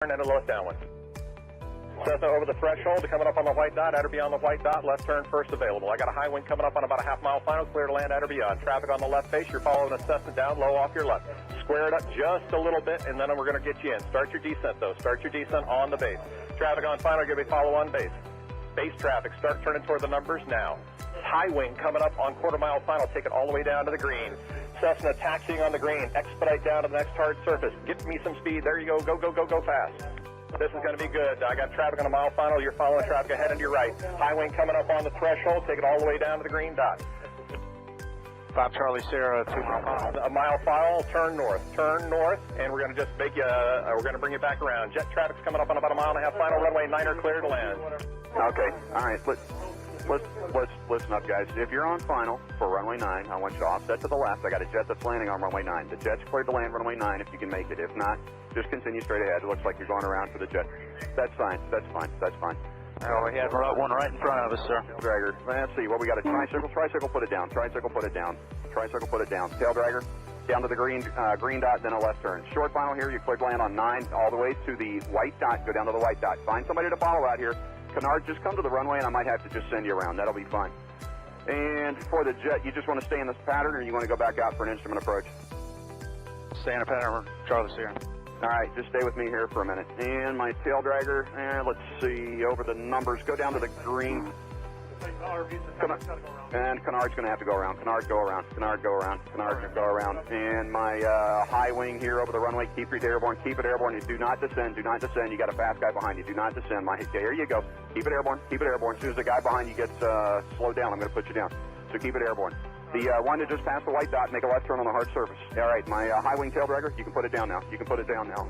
and a left downwind. Cessna over the threshold, coming up on the white dot, at or beyond the white dot, left turn first available. I got a high wind coming up on about a half-mile final, clear to land at or beyond. Traffic on the left face, you're following a Cessna down, low off your left. Square it up just a little bit, and then we're going to get you in. Start your descent, though. Start your descent on the base. Traffic on final, give me follow on base. Base traffic, start turning toward the numbers now. High wing coming up on quarter-mile final, take it all the way down to the green. Cessna taxiing on the green, expedite down to the next hard surface. Get me some speed, there you go, go fast. This is going to be good. I got traffic on a mile final, you're following traffic ahead and to your right. High wing coming up on the threshold, take it all the way down to the green dot. 5 Charlie Sierra, 2 mile final. A mile final, turn north, and we're going to just make you, we're going to bring you back around. Jet traffic's coming up on about a mile and a half final, runway 9er clear to land. Okay, all right, let's listen up, guys. If you're on final for runway 9, I want you to offset to the left. I got a jet that's landing on runway 9. The jet's cleared to land runway 9 if you can make it. If not, just continue straight ahead. It looks like you're going around for the jet. That's fine. Oh, we have one right in front of us, sir. Dragger. Let's see, what we got, a tricycle, put it down. Tricycle, put it down. Tail dragger, down to the green dot, then a left turn. Short final here, you cleared to land on 9, all the way to the white dot, go down to the white dot. Find somebody to follow out here. Canard, just come to the runway and I might have to just send you around. That'll be fine. And for the jet, you just want to stay in this pattern or you want to go back out for an instrument approach? Stay in a pattern, Charlie Sierra. All right, just stay with me here for a minute. And my tail dragger, let's see, over the numbers, go down to the green. And Canard's going to have to go around. Canard, go around. And my high wing here over the runway, keep it airborne. You do not descend. You got a fast guy behind you. Do not descend. There you go. Keep it airborne. As soon as the guy behind you gets slowed down, I'm going to put you down. So keep it airborne. The one that just passed the white dot, make a left turn on the hard surface. All right, my high wing tail dragger, you can put it down now.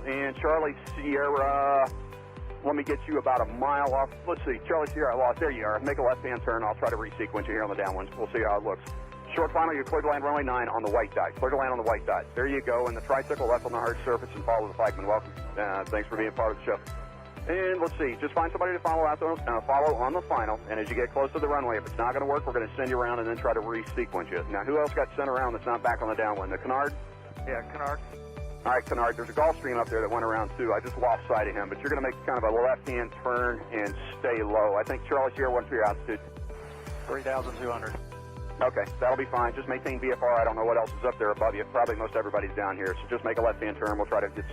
And Charlie Sierra, let me get you about a mile off. Let's see, Charlie Sierra, I lost. There you are. Make a left-hand turn. I'll try to resequence you here on the downwinds. We'll see how it looks. Short final, you're clear to land runway 9 on the white dot. There you go. And the tricycle left on the hard surface and follow the flagman. Welcome. Thanks for being part of the show. And let's see, just find somebody to follow on the final. And as you get close to the runway, if it's not going to work, we're going to send you around and then try to resequence you. Now, who else got sent around that's not back on the downwind? The Canard? Yeah, Canard. All right, Canard, there's a Gulfstream up there that went around too. I just lost sight of him, but you're going to make kind of a left-hand turn and stay low. I think Charlie Sierra, what's your altitude? 3,200. Okay, that'll be fine. Just maintain VFR. I don't know what else is up there above you. Probably most everybody's down here, so just make a left-hand turn. We'll try to get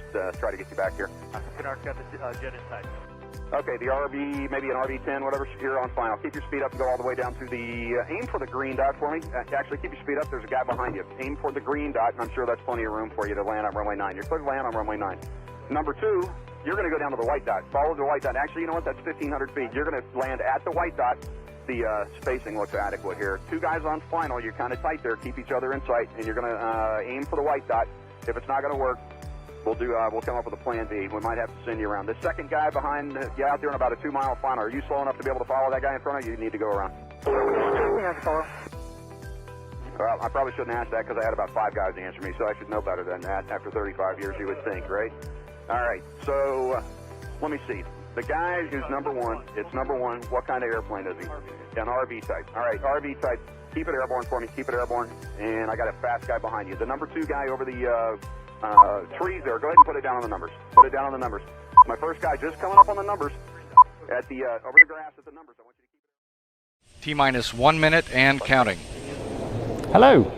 you back here. Canard's got the jet in sight. Okay, the RV, maybe an RV-10, whatever, here on final. Keep your speed up and go all the way down to the, aim for the green dot for me. Actually, keep your speed up. There's a guy behind you. Aim for the green dot, and I'm sure that's plenty of room for you to land on runway 9. You're clear to land on runway 9. Number 2, you're going to go down to the white dot. Follow the white dot. Actually, you know what? That's 1,500 feet. You're going to land at the white dot. The spacing looks adequate here. 2 guys on final. You're kind of tight there. Keep each other in sight, and you're going to aim for the white dot. If it's not going to work, we'll come up with a plan B. We might have to send you around. The second guy behind you out there in about a 2-mile final. Are you slow enough to be able to follow that guy in front of you? You need to go around. Well, I probably shouldn't ask that because I had about 5 guys answer me, so I should know better than that. After 35 years, you would think, right? All right, so let me see. The guy who's number 1, it's number 1. What kind of airplane is he? An RV type. All right, RV type. Keep it airborne for me. And I got a fast guy behind you. The number 2 guy over the trees there. Go ahead and put it down on the numbers. My first guy just coming up on the numbers at the over the grass at the numbers. I want you to keep it. T-minus 1 minute and counting. Hello.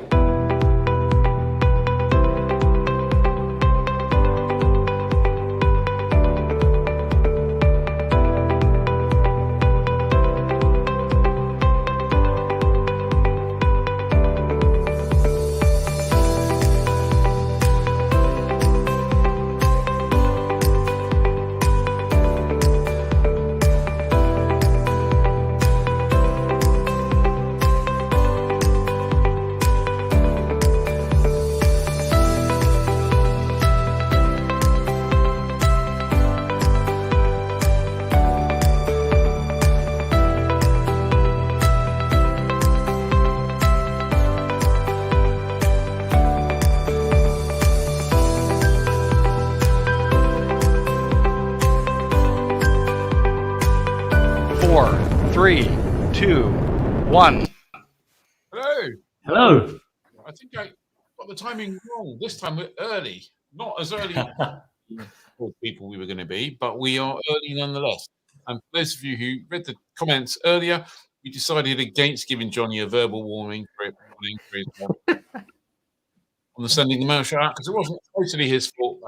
Four, 3, 2, 1. Hello. Hello. I think I got the timing wrong. This time we're early. Not as early 4 people we were going to be, but we are early nonetheless. And for those of you who read the comments earlier, we decided against giving Johnny a verbal warning for his on the sending the mail shout out because it wasn't totally his fault.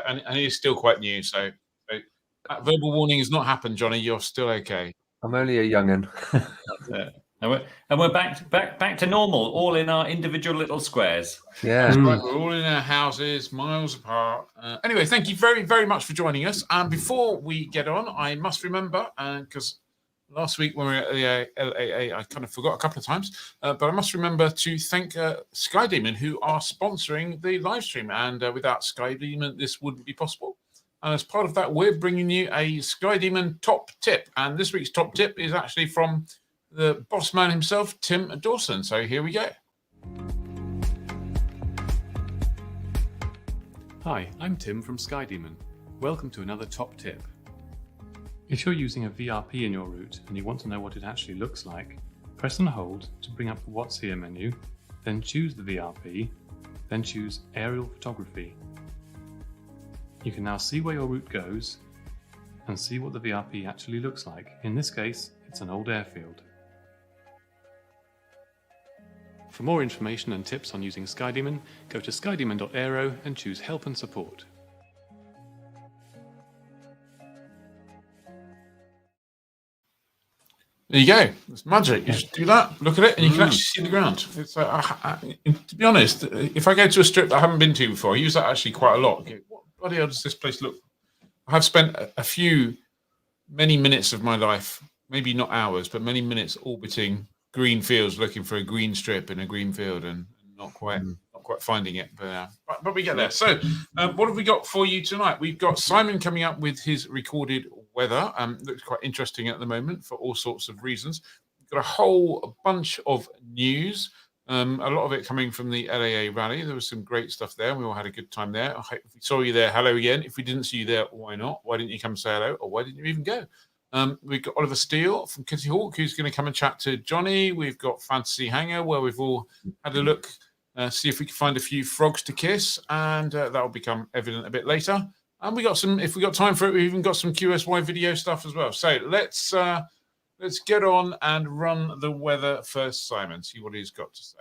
And he's still quite new, so that verbal warning has not happened, Johnny. You're still okay. I'm only a young'un. And we're back to normal, all in our individual little squares. Yeah. That's right, we're all in our houses, miles apart. Anyway, thank you very, very much for joining us. And before we get on, I must remember, because last week when we were at the LAA, I kind of forgot a couple of times, but I must remember to thank SkyDemon, who are sponsoring the live stream. And without SkyDemon, this wouldn't be possible. And as part of that, we're bringing you a SkyDemon top tip. And this week's top tip is actually from the boss man himself, Tim Dawson. So here we go. Hi, I'm Tim from SkyDemon. Welcome to another top tip. If you're using a VRP in your route and you want to know what it actually looks like, press and hold to bring up the What's Here menu, then choose the VRP, then choose Aerial Photography. You can now see where your route goes and see what the VRP actually looks like. In this case, it's an old airfield. For more information and tips on using SkyDemon, go to skydemon.aero and choose Help and Support. There you go. It's magic. You just do that, look at it, and you can actually see the ground. It's to be honest, if I go to a strip that I haven't been to before, I use that actually quite a lot. What bloody hell does this place look? I have spent many minutes of my life, maybe not hours, but many minutes orbiting green fields, looking for a green strip in a green field, and not quite finding it. But we get there. So, what have we got for you tonight? We've got Simon coming up with his recorded weather. Looks quite interesting at the moment for all sorts of reasons. We've got a whole bunch of news. A lot of it coming from the LAA rally. There was some great stuff there. We all had a good time there. I hope if we saw you there, hello again. If we didn't see you there, why not? Why didn't you come say hello? Or why didn't you even go? We've got Oliver Steele from Kitty Hawk, who's going to come and chat to Johnny. We've got Fantasy Hangar, where we've all had a look, see if we can find a few frogs to kiss, and that will become evident a bit later. And we got some, if we got time for it, we've even got some QSY video stuff as well. So let's get on and run the weather first, Simon. See what he's got to say.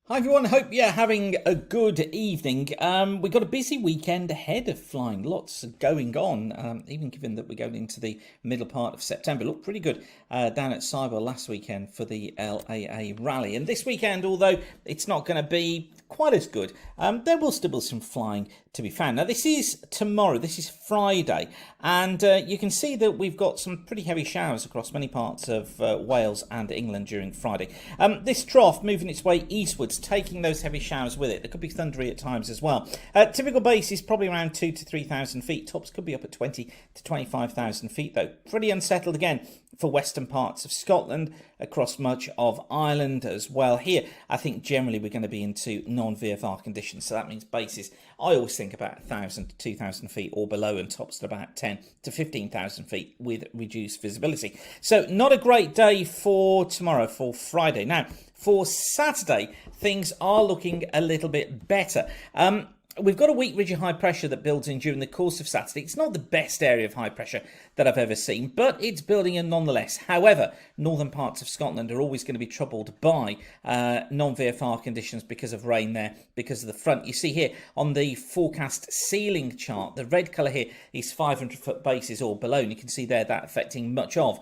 Hi everyone, hope you're having a good evening. We've got a busy weekend ahead of flying, lots going on, even given that we're going into the middle part of September. Looked pretty good down at Cyber last weekend for the LAA rally. And this weekend, although it's not going to be quite as good, there will still be some flying to be found. Now this is tomorrow, this is Friday, and you can see that we've got some pretty heavy showers across many parts of Wales and England during Friday. This trough moving its way eastwards, taking those heavy showers with it. There could be thundery at times as well. Typical base is probably around 2,000 to 3,000 feet. Tops could be up at 20,000 to 25,000 feet though. Pretty unsettled again for western parts of Scotland, across much of Ireland as well. Here, I think generally we're going to be into non-VFR conditions, so that means bases, I always think about 1,000 to 2,000 feet or below, and tops at about 10 to 15,000 feet with reduced visibility. So not a great day for tomorrow, for Friday. Now, for Saturday, things are looking a little bit better. We've got a weak ridge of high pressure that builds in during the course of Saturday. It's not the best area of high pressure that I've ever seen, but it's building in nonetheless. However, northern parts of Scotland are always going to be troubled by non-VFR conditions because of rain there, because of the front. You see here on the forecast ceiling chart, the red colour here is 500-foot bases or below, and you can see there that affecting much of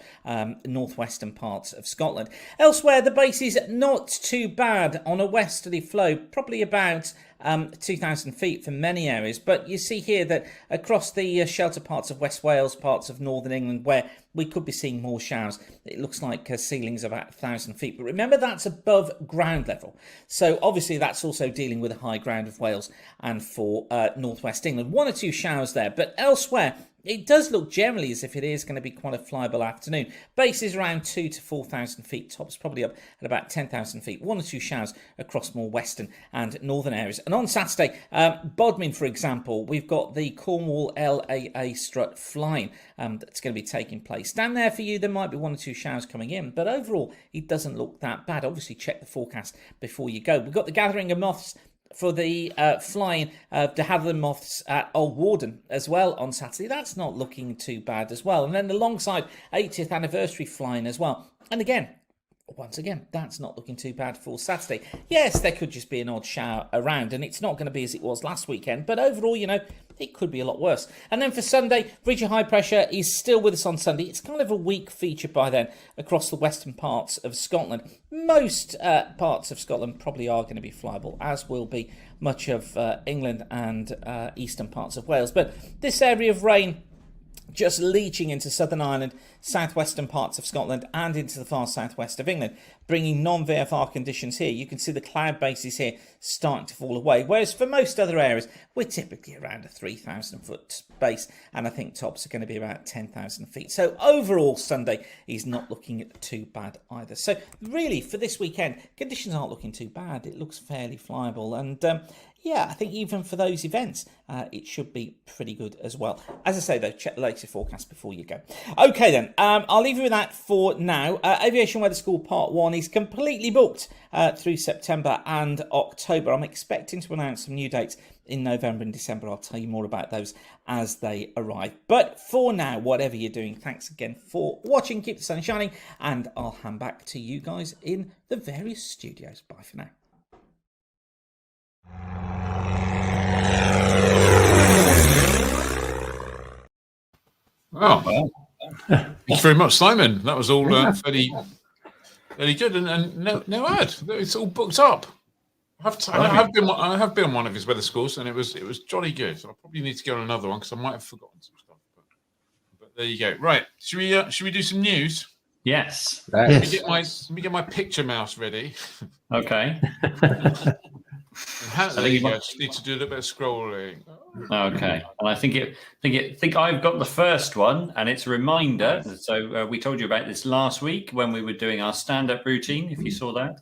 northwestern parts of Scotland. Elsewhere, the base is not too bad on a westerly flow, probably about 2,000 feet for many areas, but you see here that across the shelter parts of West Wales, parts of northern England, where we could be seeing more showers, it looks like ceilings about 1,000 feet. But remember, that's above ground level, so obviously that's also dealing with the high ground of Wales and for northwest England. 1 or 2 showers there, but elsewhere it does look generally as if it is going to be quite a flyable afternoon. Base is around 2,000 to 4,000 feet. Top's probably up at about 10,000 feet. 1 or 2 showers across more western and northern areas. And on Saturday, Bodmin, for example, we've got the Cornwall LAA strut flying that's going to be taking place. Down there for you, there might be 1 or 2 showers coming in, but overall, it doesn't look that bad. Obviously, check the forecast before you go. We've got the gathering of moths for the flying de Havilland moths at Old Warden as well on Saturday. That's not looking too bad as well. And then alongside 80th anniversary flying as well. And again, once again, that's not looking too bad for Saturday. Yes, there could just be an odd shower around, and it's not going to be as it was last weekend. But overall, you know, it could be a lot worse. And then for Sunday, Bridge of High Pressure is still with us on Sunday. It's kind of a weak feature by then across the western parts of Scotland. Most parts of Scotland probably are going to be flyable, as will be much of England and eastern parts of Wales. But this area of rain just leaching into Southern Ireland, southwestern parts of Scotland and into the far southwest of England, bringing non-VFR conditions here. You can see the cloud bases here starting to fall away, whereas for most other areas, we're typically around a 3,000 foot base, and I think tops are going to be about 10,000 feet. So overall, Sunday is not looking too bad either. So really, for this weekend, conditions aren't looking too bad. It looks fairly flyable, and yeah, I think even for those events, it should be pretty good as well. As I say, though, check the latest forecast before you go. Okay, then. I'll leave you with that for now. Aviation Weather School Part 1 is completely booked through September and October. I'm expecting to announce some new dates in November and December. I'll tell you more about those as they arrive. But for now, whatever you're doing, thanks again for watching. Keep the sun shining, and I'll hand back to you guys in the various studios. Bye for now. Wow. Thank you very much, Simon. That was all fairly good, and no ad. It's all booked up. I have been on one of his weather schools, and it was jolly good. I probably need to go on another one because I might have forgotten some stuff. But there you go. Right, should we do some news? Yes. Let me get my picture mouse ready. Okay. There you go. Just need to do a little bit of scrolling. Okay, and I think I've got the first one, and it's a reminder. So we told you about this last week when we were doing our stand-up routine. If you saw that,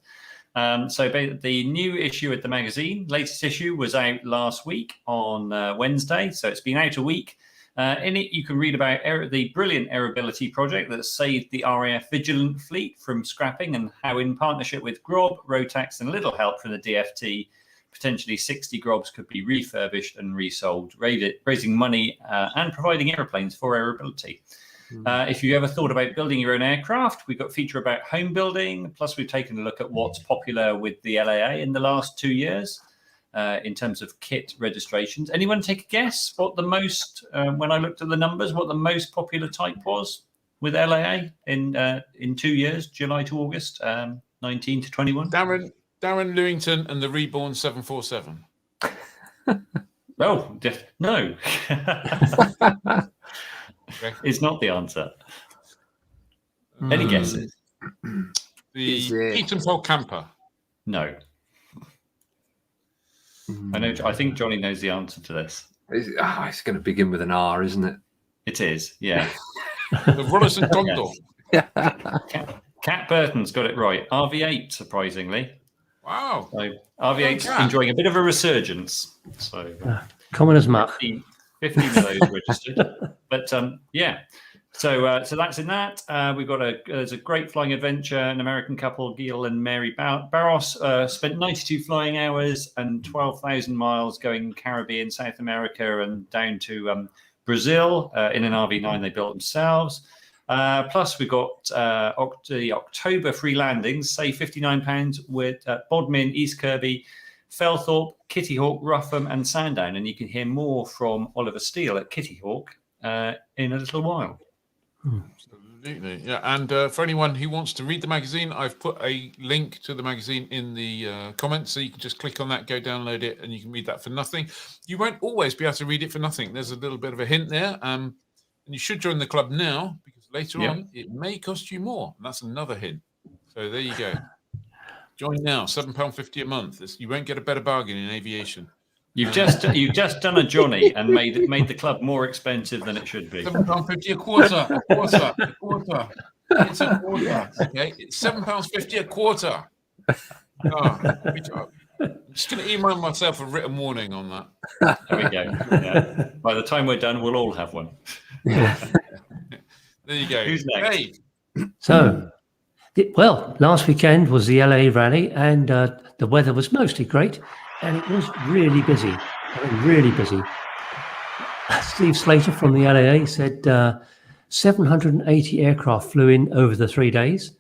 so the new issue at the magazine, latest issue, was out last week on Wednesday. So it's been out a week. In it, you can read about the brilliant airability project that saved the RAF Vigilant fleet from scrapping, and how, in partnership with Grob, Rotax, and a little help from the DFT, potentially 60 Grobs could be refurbished and resold, raising money and providing aeroplanes for airability. If you ever thought about building your own aircraft, we've got a feature about home building. Plus, we've taken a look at what's popular with the LAA in the last 2 years in terms of kit registrations. Anyone take a guess what the most, when I looked at the numbers, what the most popular type was with LAA in 2 years, July to August, 19 to 21? Darren Lewington and the Reborn 747. Oh, no. It's not the answer. Any guesses? The Eatonfall Camper. No. I think Johnny knows the answer to this. It's going to begin with an R, isn't it? It is, yeah. The Rollison Condor. Cat Burton's got it right. RV8, surprisingly. Wow. So RV8's enjoying a bit of a resurgence. So common as muck. 15 of those registered. But yeah. So that's in that. We've got there's a great flying adventure. An American couple, Gil and Mary Barros, spent 92 flying hours and 12,000 miles going Caribbean, South America, and down to Brazil in an RV9 they built themselves. Plus, we've got the October free landings, say £59 with Bodmin, East Kirby, Felthorpe, Kitty Hawk, Rougham, and Sandown. And you can hear more from Oliver Steele at Kitty Hawk in a little while. Absolutely, yeah. And for anyone who wants to read the magazine, I've put a link to the magazine in the comments, so you can just click on that, go download it, and you can read that for nothing. You won't always be able to read it for nothing. There's a little bit of a hint there, and you should join the club now, because later on it may cost you more. And that's another hint. So there you go. Join now, £7.50 a month. You won't get a better bargain in aviation. You've just done a Johnny and made the club more expensive than it should be. £7.50 a quarter. It's a quarter. Okay, it's £7.50 a quarter. I'm just going to email myself a written warning on that. There we go. Yeah. By the time we're done, we'll all have one. There you go. Who's next? Hey. So, well, last weekend was the LA rally, and the weather was mostly great, and it was really busy. Really busy. Steve Slater from the LAA said 780 aircraft flew in over the 3 days,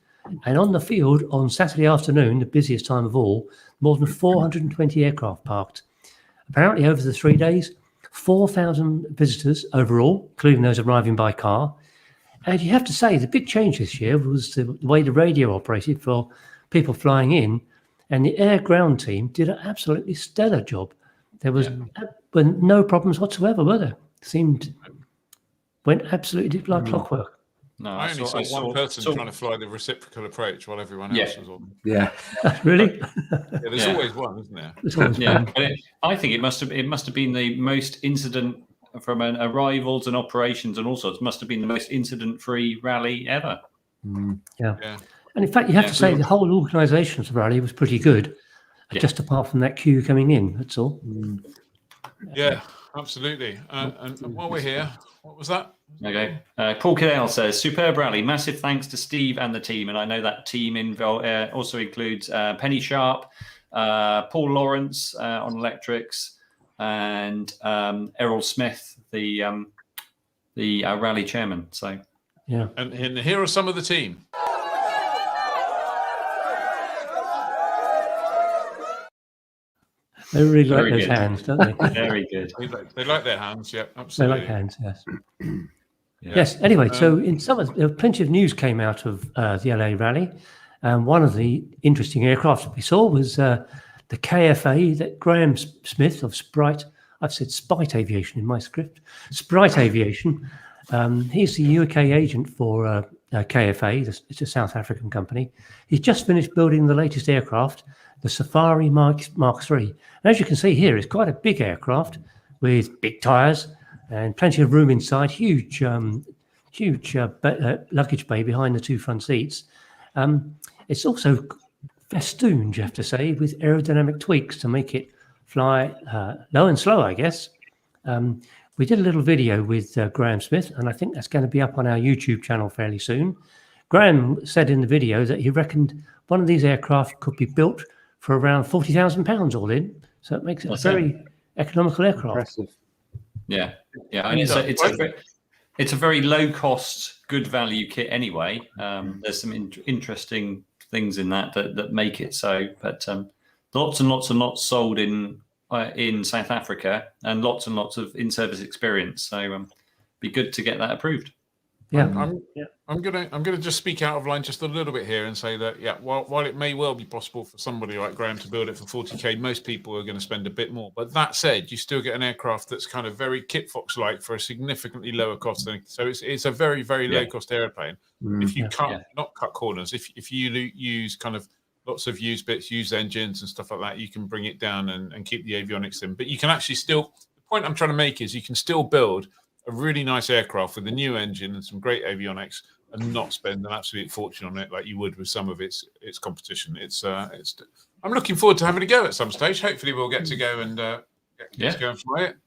and on the field on Saturday afternoon, the busiest time of all, more than 420 aircraft parked. Apparently, over the 3 days, 4,000 visitors overall, including those arriving by car. And you have to say, the big change this year was the way the radio operated for people flying in, and the air-ground team did an absolutely stellar job. There was no problems whatsoever, were there? Went absolutely like clockwork. No, I only saw one person trying to fly the reciprocal approach while everyone else was on. Yeah. Really? There's always one, isn't there? But I think it must have been the most incident from arrivals and operations and all sorts. Must have been the most incident-free rally ever. Yeah. And in fact, you have to say the whole organisation of the rally was pretty good, just apart from that queue coming in. That's all. Yeah, absolutely. And while we're here, what was that? Okay. Paul Cadell says, superb rally. Massive thanks to Steve and the team. And I know that team also includes Penny Sharp, Paul Lawrence on electrics, and Errol Smith, the rally chairman. So, yeah. And here are some of the team. They really like those hands, don't they? Very good. They like their hands, yeah, absolutely. They like hands, yes. Yes, anyway, so in plenty of news came out of the LA rally. One of the interesting aircraft that we saw was the KFA that Graham Smith of Sprite, I've said Spite Aviation in my script, Sprite Aviation. He's the UK agent for KFA, it's a South African company. He's just finished building the latest aircraft, the Safari Mark III. And as you can see here, it's quite a big aircraft with big tyres and plenty of room inside, huge luggage bay behind the two front seats. It's also festooned, you have to say, with aerodynamic tweaks to make it fly low and slow, I guess. We did a little video with Graham Smith, and I think that's going to be up on our YouTube channel fairly soon. Graham said in the video that he reckoned one of these aircraft could be built for around £40,000 all in. So it makes it a very economical aircraft. Impressive. Yeah. And it's a very low cost, good value kit anyway. There's some interesting things in that make it so, but lots and lots and lots sold in South Africa and lots of in-service experience. So be good to get that approved. Yeah, I'm gonna just speak out of line just a little bit here and say that while it may well be possible for somebody like Graham to build it for 40k, most people are going to spend a bit more. But that said, you still get an aircraft that's kind of very Kit Fox-like for a significantly lower cost. So it's a very low cost airplane. If you not cut corners, if you use kind of lots of used bits, used engines and stuff like that, you can bring it down and keep the avionics in. But you can actually still. The point I'm trying to make is you can still build a really nice aircraft with a new engine and some great avionics and not spend an absolute fortune on it like you would with some of its competition. I'm looking forward to having a go at some stage. Hopefully we'll get to go and get to go and fly it.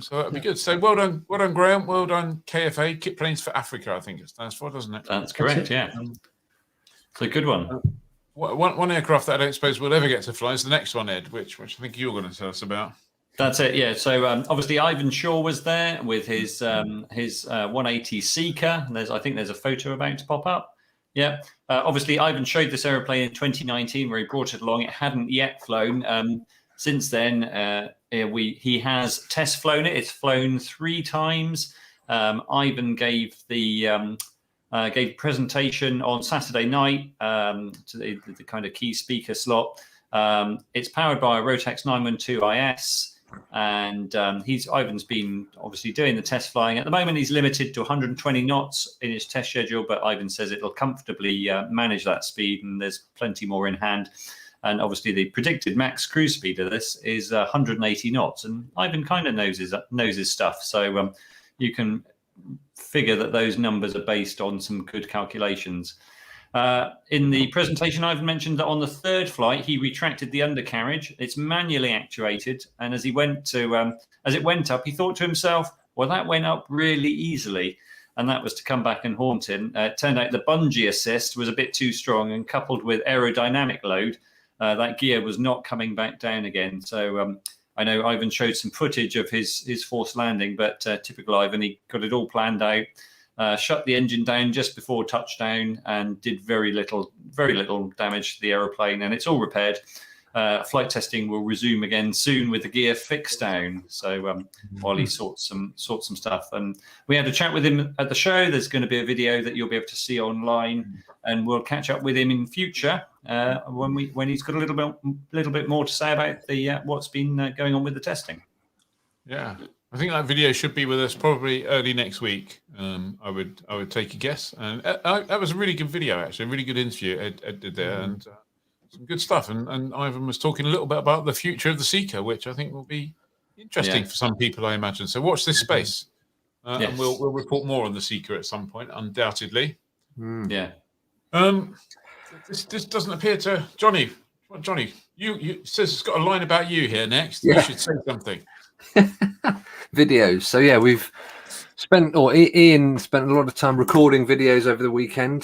So that'll be good. So well done, Graham. Well done, KFA, Kit Planes for Africa, I think it stands for, doesn't it? That's correct, yeah. It's a good one. One aircraft that I don't suppose we'll ever get to fly is the next one, Ed, which I think you're going to tell us about. That's it, yeah. So obviously Ivan Shaw was there with his 180 Seeker. I think there's a photo about to pop up. Yeah. Obviously Ivan showed this aeroplane in 2019 where he brought it along. It hadn't yet flown. Since then, he has test flown it. It's flown 3 times. Ivan gave the presentation on Saturday night to the kind of key speaker slot. It's powered by a Rotax 912 IS. And Ivan's been obviously doing the test flying. At the moment, he's limited to 120 knots in his test schedule, but Ivan says it'll comfortably manage that speed, and there's plenty more in hand. And obviously the predicted max cruise speed of this is 180 knots. And Ivan kind of knows his stuff. So you can figure that those numbers are based on some good calculations. In the presentation, I've mentioned that on the third flight, he retracted the undercarriage. It's manually actuated. And as he went to, as it went up, he thought to himself, well, that went up really easily. And that was to come back and haunt him. It turned out the bungee assist was a bit too strong, and coupled with aerodynamic load, that gear was not coming back down again. So I know Ivan showed some footage of his forced landing, but typical Ivan, he got it all planned out, shut the engine down just before touchdown, and did very little damage to the aeroplane, and it's all repaired. Flight testing will resume again soon with the gear fixed down. So while he sorts some stuff, and we had a chat with him at the show. There's going to be a video that you'll be able to see online, and we'll catch up with him in future when he's got a little bit more to say about the what's been going on with the testing. Yeah, I think that video should be with us probably early next week. I would take a guess, and that was a really good video, actually, a really good interview Ed did there, and some good stuff. And Ivan was talking a little bit about the future of the Seeker, which I think will be interesting for some people, I imagine. So watch this space, and we'll report more on the Seeker at some point, undoubtedly. Yeah. This doesn't appear to Johnny. Johnny, you says it's got a line about you here next. Yeah. You should say something. Videos. So yeah, we've Ian spent a lot of time recording videos over the weekend.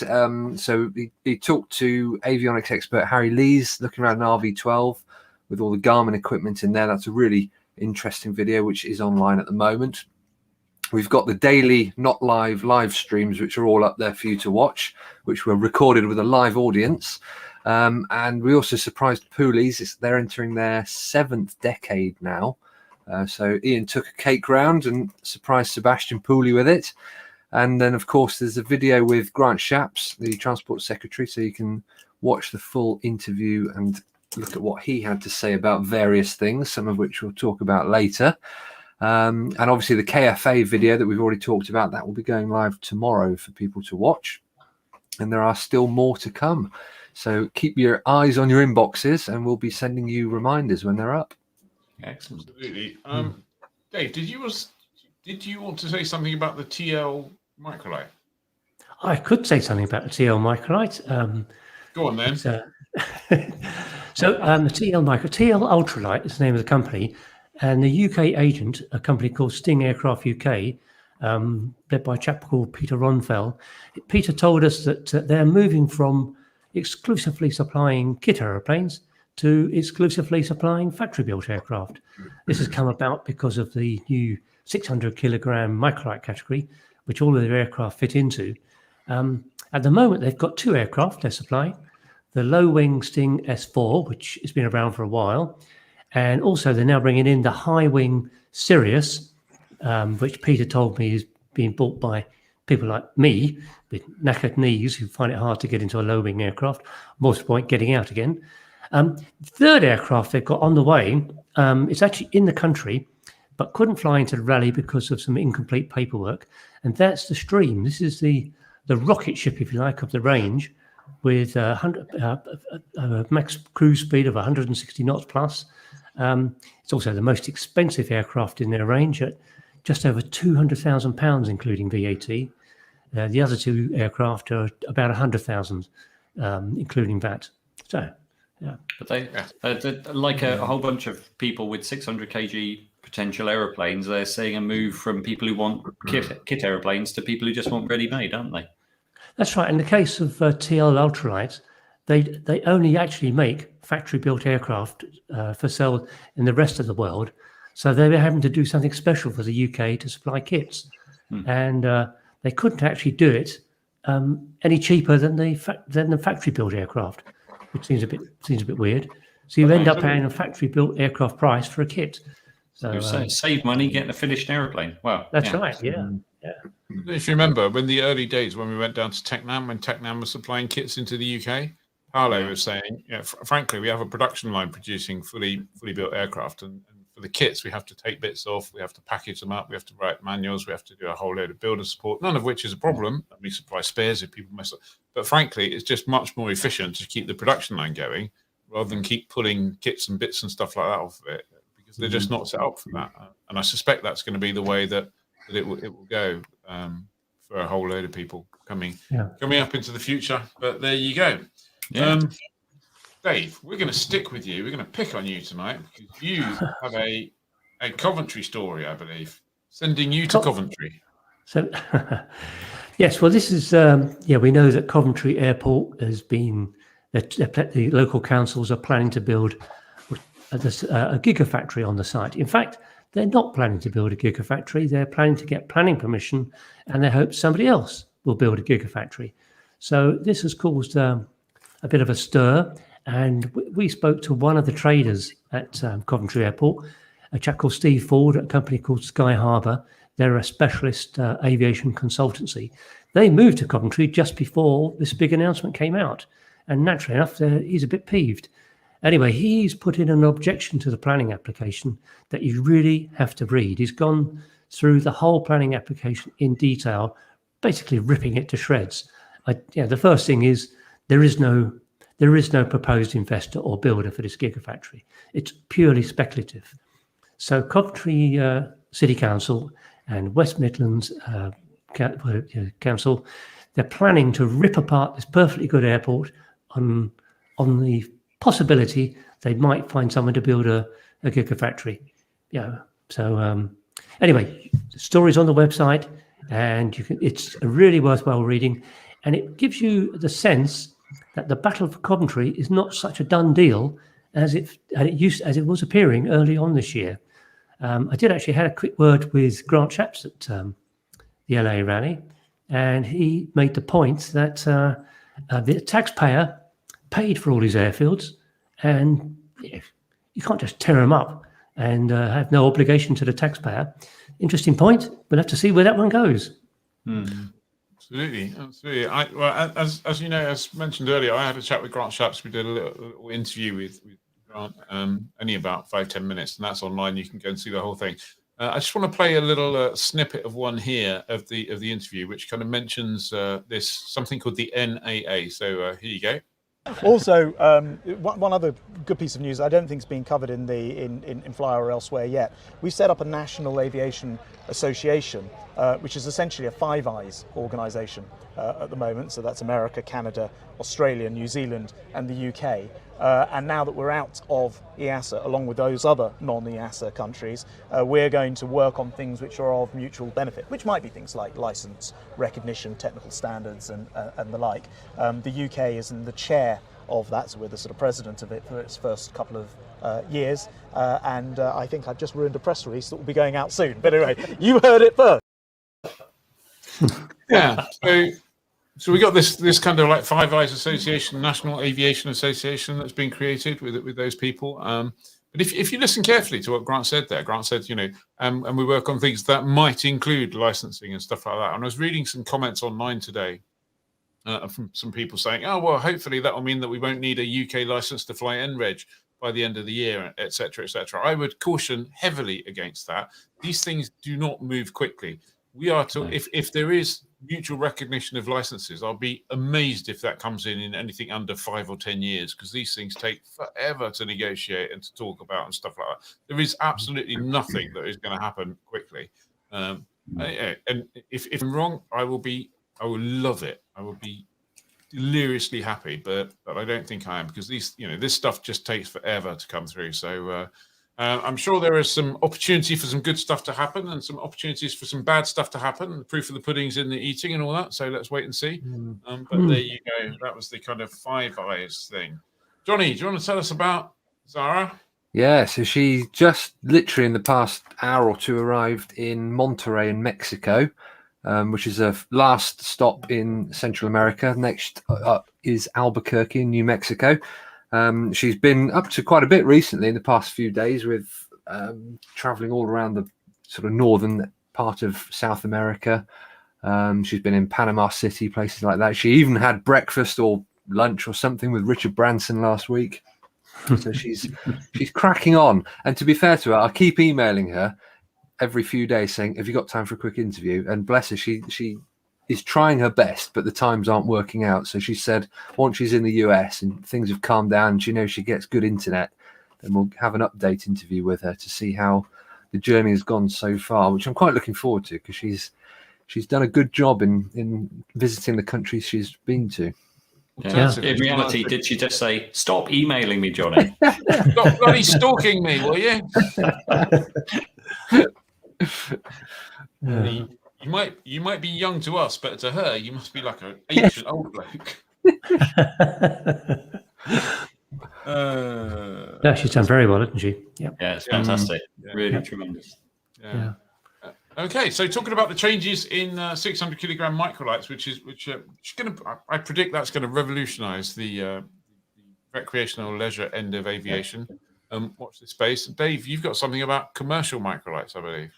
So he talked to avionics expert Harry Lees, looking around an RV12 with all the Garmin equipment in there. That's a really interesting video, which is online at the moment. We've got the daily, not live streams, which are all up there for you to watch, which were recorded with a live audience. And we also surprised Poolies. They're entering their 7th decade now. So Ian took a cake round and surprised Sebastian Pooley with it. And then, of course, there's a video with Grant Shapps, the Transport Secretary, so you can watch the full interview and look at what he had to say about various things, some of which we'll talk about later. And obviously the KFA video that we've already talked about, that will be going live tomorrow for people to watch. And there are still more to come. So keep your eyes on your inboxes, and we'll be sending you reminders when they're up. Excellent. Absolutely. Dave, did you want to say something about the TL microlight? I could say something about the TL microlight. Go on then. So the TL Ultralight is the name of the company, and the UK agent, a company called Sting Aircraft UK, led by a chap called Peter Ronfell. Peter told us that they're moving from exclusively supplying kit aeroplanes to exclusively supplying factory-built aircraft. This has come about because of the new 600-kilogram microlight category, which all of their aircraft fit into. At the moment, they've got 2 aircraft they're supplying, the low-wing Sting S4, which has been around for a while, and also they're now bringing in the high-wing Sirius, which Peter told me is being bought by people like me with knackered knees who find it hard to get into a low-wing aircraft, more to the point, getting out again. The third aircraft they've got on the way, it's actually in the country, but couldn't fly into the rally because of some incomplete paperwork, and that's the Stream. This is the rocket ship, if you like, of the range, with a max cruise speed of 160 knots plus. It's also the most expensive aircraft in their range at just over £200,000, including VAT. The other 2 aircraft are about 100,000, including VAT. So, yeah. But they, like a whole bunch of people with 600 kg potential aeroplanes, they're seeing a move from people who want kit aeroplanes to people who just want ready-made, aren't they? That's right. In the case of TL Ultralights, they only actually make factory-built aircraft for sale in the rest of the world. So they were having to do something special for the UK to supply kits. And they couldn't actually do it any cheaper than the factory-built aircraft, which seems a bit weird. So you end up paying a factory-built aircraft price for a kit. So save money getting a finished airplane. Wow, that's right. Yeah. If you remember, when the early days when we went down to Tecnam, when Tecnam was supplying kits into the UK, Paolo was saying, frankly, we have a production line producing fully built aircraft, and for the kits, we have to take bits off, we have to package them up, we have to write manuals, we have to do a whole load of builder support, none of which is a problem. We supply spares if people mess up. But frankly, it's just much more efficient to keep the production line going rather than keep pulling kits and bits and stuff like that off of it, because they're just not set up for that. And I suspect that's going to be the way that it will go for a whole load of people coming up into the future. But there you go. Dave, we're going to stick with you. We're going to pick on you tonight because you have a Coventry story, I believe, sending you to Coventry. So, yes, well, this is, we know that Coventry Airport has been, the local councils are planning to build a gigafactory on the site. In fact, they're not planning to build a gigafactory. They're planning to get planning permission, and they hope somebody else will build a gigafactory. So this has caused a bit of a stir. And we spoke to one of the traders at Coventry Airport, a chap called Steve Ford, at a company called Sky Harbour. They're a specialist aviation consultancy. They moved to Coventry just before this big announcement came out. And naturally enough, he's a bit peeved. Anyway, he's put in an objection to the planning application that you really have to read. He's gone through the whole planning application in detail, basically ripping it to shreds. The first thing is there is no proposed investor or builder for this gigafactory. It's purely speculative. So Coventry City Council and West Midlands Council, they're planning to rip apart this perfectly good airport on the possibility they might find someone to build a gigafactory. Anyway, the story's on the website, and it's really worthwhile reading, and it gives you the sense that the battle for Coventry is not such a done deal as it was appearing early on this year. I did actually have a quick word with Grant Shapps at the LA rally, and he made the point that the taxpayer paid for all these airfields, and you can't just tear them up and have no obligation to the taxpayer. Interesting point. We'll have to see where that one goes. Absolutely. As you know, as mentioned earlier, I had a chat with Grant Shapps. We did a little interview with Grant, only about 5-10 minutes, and that's online. You can go and see the whole thing. I just want to play a little snippet of one here of the interview, which kind of mentions something called the NAA. So here you go. Also, one other good piece of news I don't think it's been covered in Fly or elsewhere yet. We've set up a National Aviation Association, which is essentially a Five Eyes organisation at the moment. So that's America, Canada, Australia, New Zealand and the UK. And now that we're out of EASA, along with those other non-EASA countries, we're going to work on things which are of mutual benefit, which might be things like licence recognition, technical standards and the like. The UK is in the chair of that, so we're the sort of president of it for its first couple of years. And I think I've just ruined a press release that will be going out soon. But anyway, you heard it first. Yeah. So we got this kind of like Five Eyes Association, National Aviation Association that's been created with those people. But if you listen carefully to what Grant said there, Grant said, and we work on things that might include licensing and stuff like that. And I was reading some comments online today from some people saying, oh, well, hopefully that will mean that we won't need a UK license to fly NREG by the end of the year, et cetera, et cetera. I would caution heavily against that. These things do not move quickly. We are if there is mutual recognition of licenses, I'll be amazed if that comes in anything under 5 or 10 years, because these things take forever to negotiate and to talk about and stuff like that. There is absolutely nothing that is going to happen quickly. And if I'm wrong, I will love it. I will be deliriously happy, but I don't think I am, because this stuff just takes forever to come through. So I'm sure there is some opportunity for some good stuff to happen and some opportunities for some bad stuff to happen. The proof of the pudding's in the eating and all that. So let's wait and see. But there you go. That was the kind of Five Eyes thing. Johnny, do you want to tell us about Zara? Yeah, so she just literally in the past hour or two arrived in Monterrey in Mexico, which is a last stop in Central America. Next up is Albuquerque in New Mexico. She's been up to quite a bit recently in the past few days with traveling all around the sort of northern part of South America. She's been in Panama City, places like that. She even had breakfast or lunch or something with Richard Branson last week. So she's cracking on. And to be fair to her, I keep emailing her every few days saying, have you got time for a quick interview? And bless her, she is trying her best, but the times aren't working out. So she said once she's in the US and things have calmed down, she knows she gets good internet, then we'll have an update interview with her to see how the journey has gone so far, which I'm quite looking forward to, because she's done a good job in visiting the countries she's been to. Yeah. In reality, did she just say, "Stop emailing me, Johnny"? Stop bloody stalking me, will you? You might be young to us, but to her, you must be like an ancient old bloke. No, she's done very well, hasn't she? Yeah, it's fantastic. Really tremendous. Yeah. Okay, so talking about the changes in 600 kilogram microlights, which I predict that's going to revolutionise the recreational leisure end of aviation. Watch this space. Dave, you've got something about commercial microlights, I believe.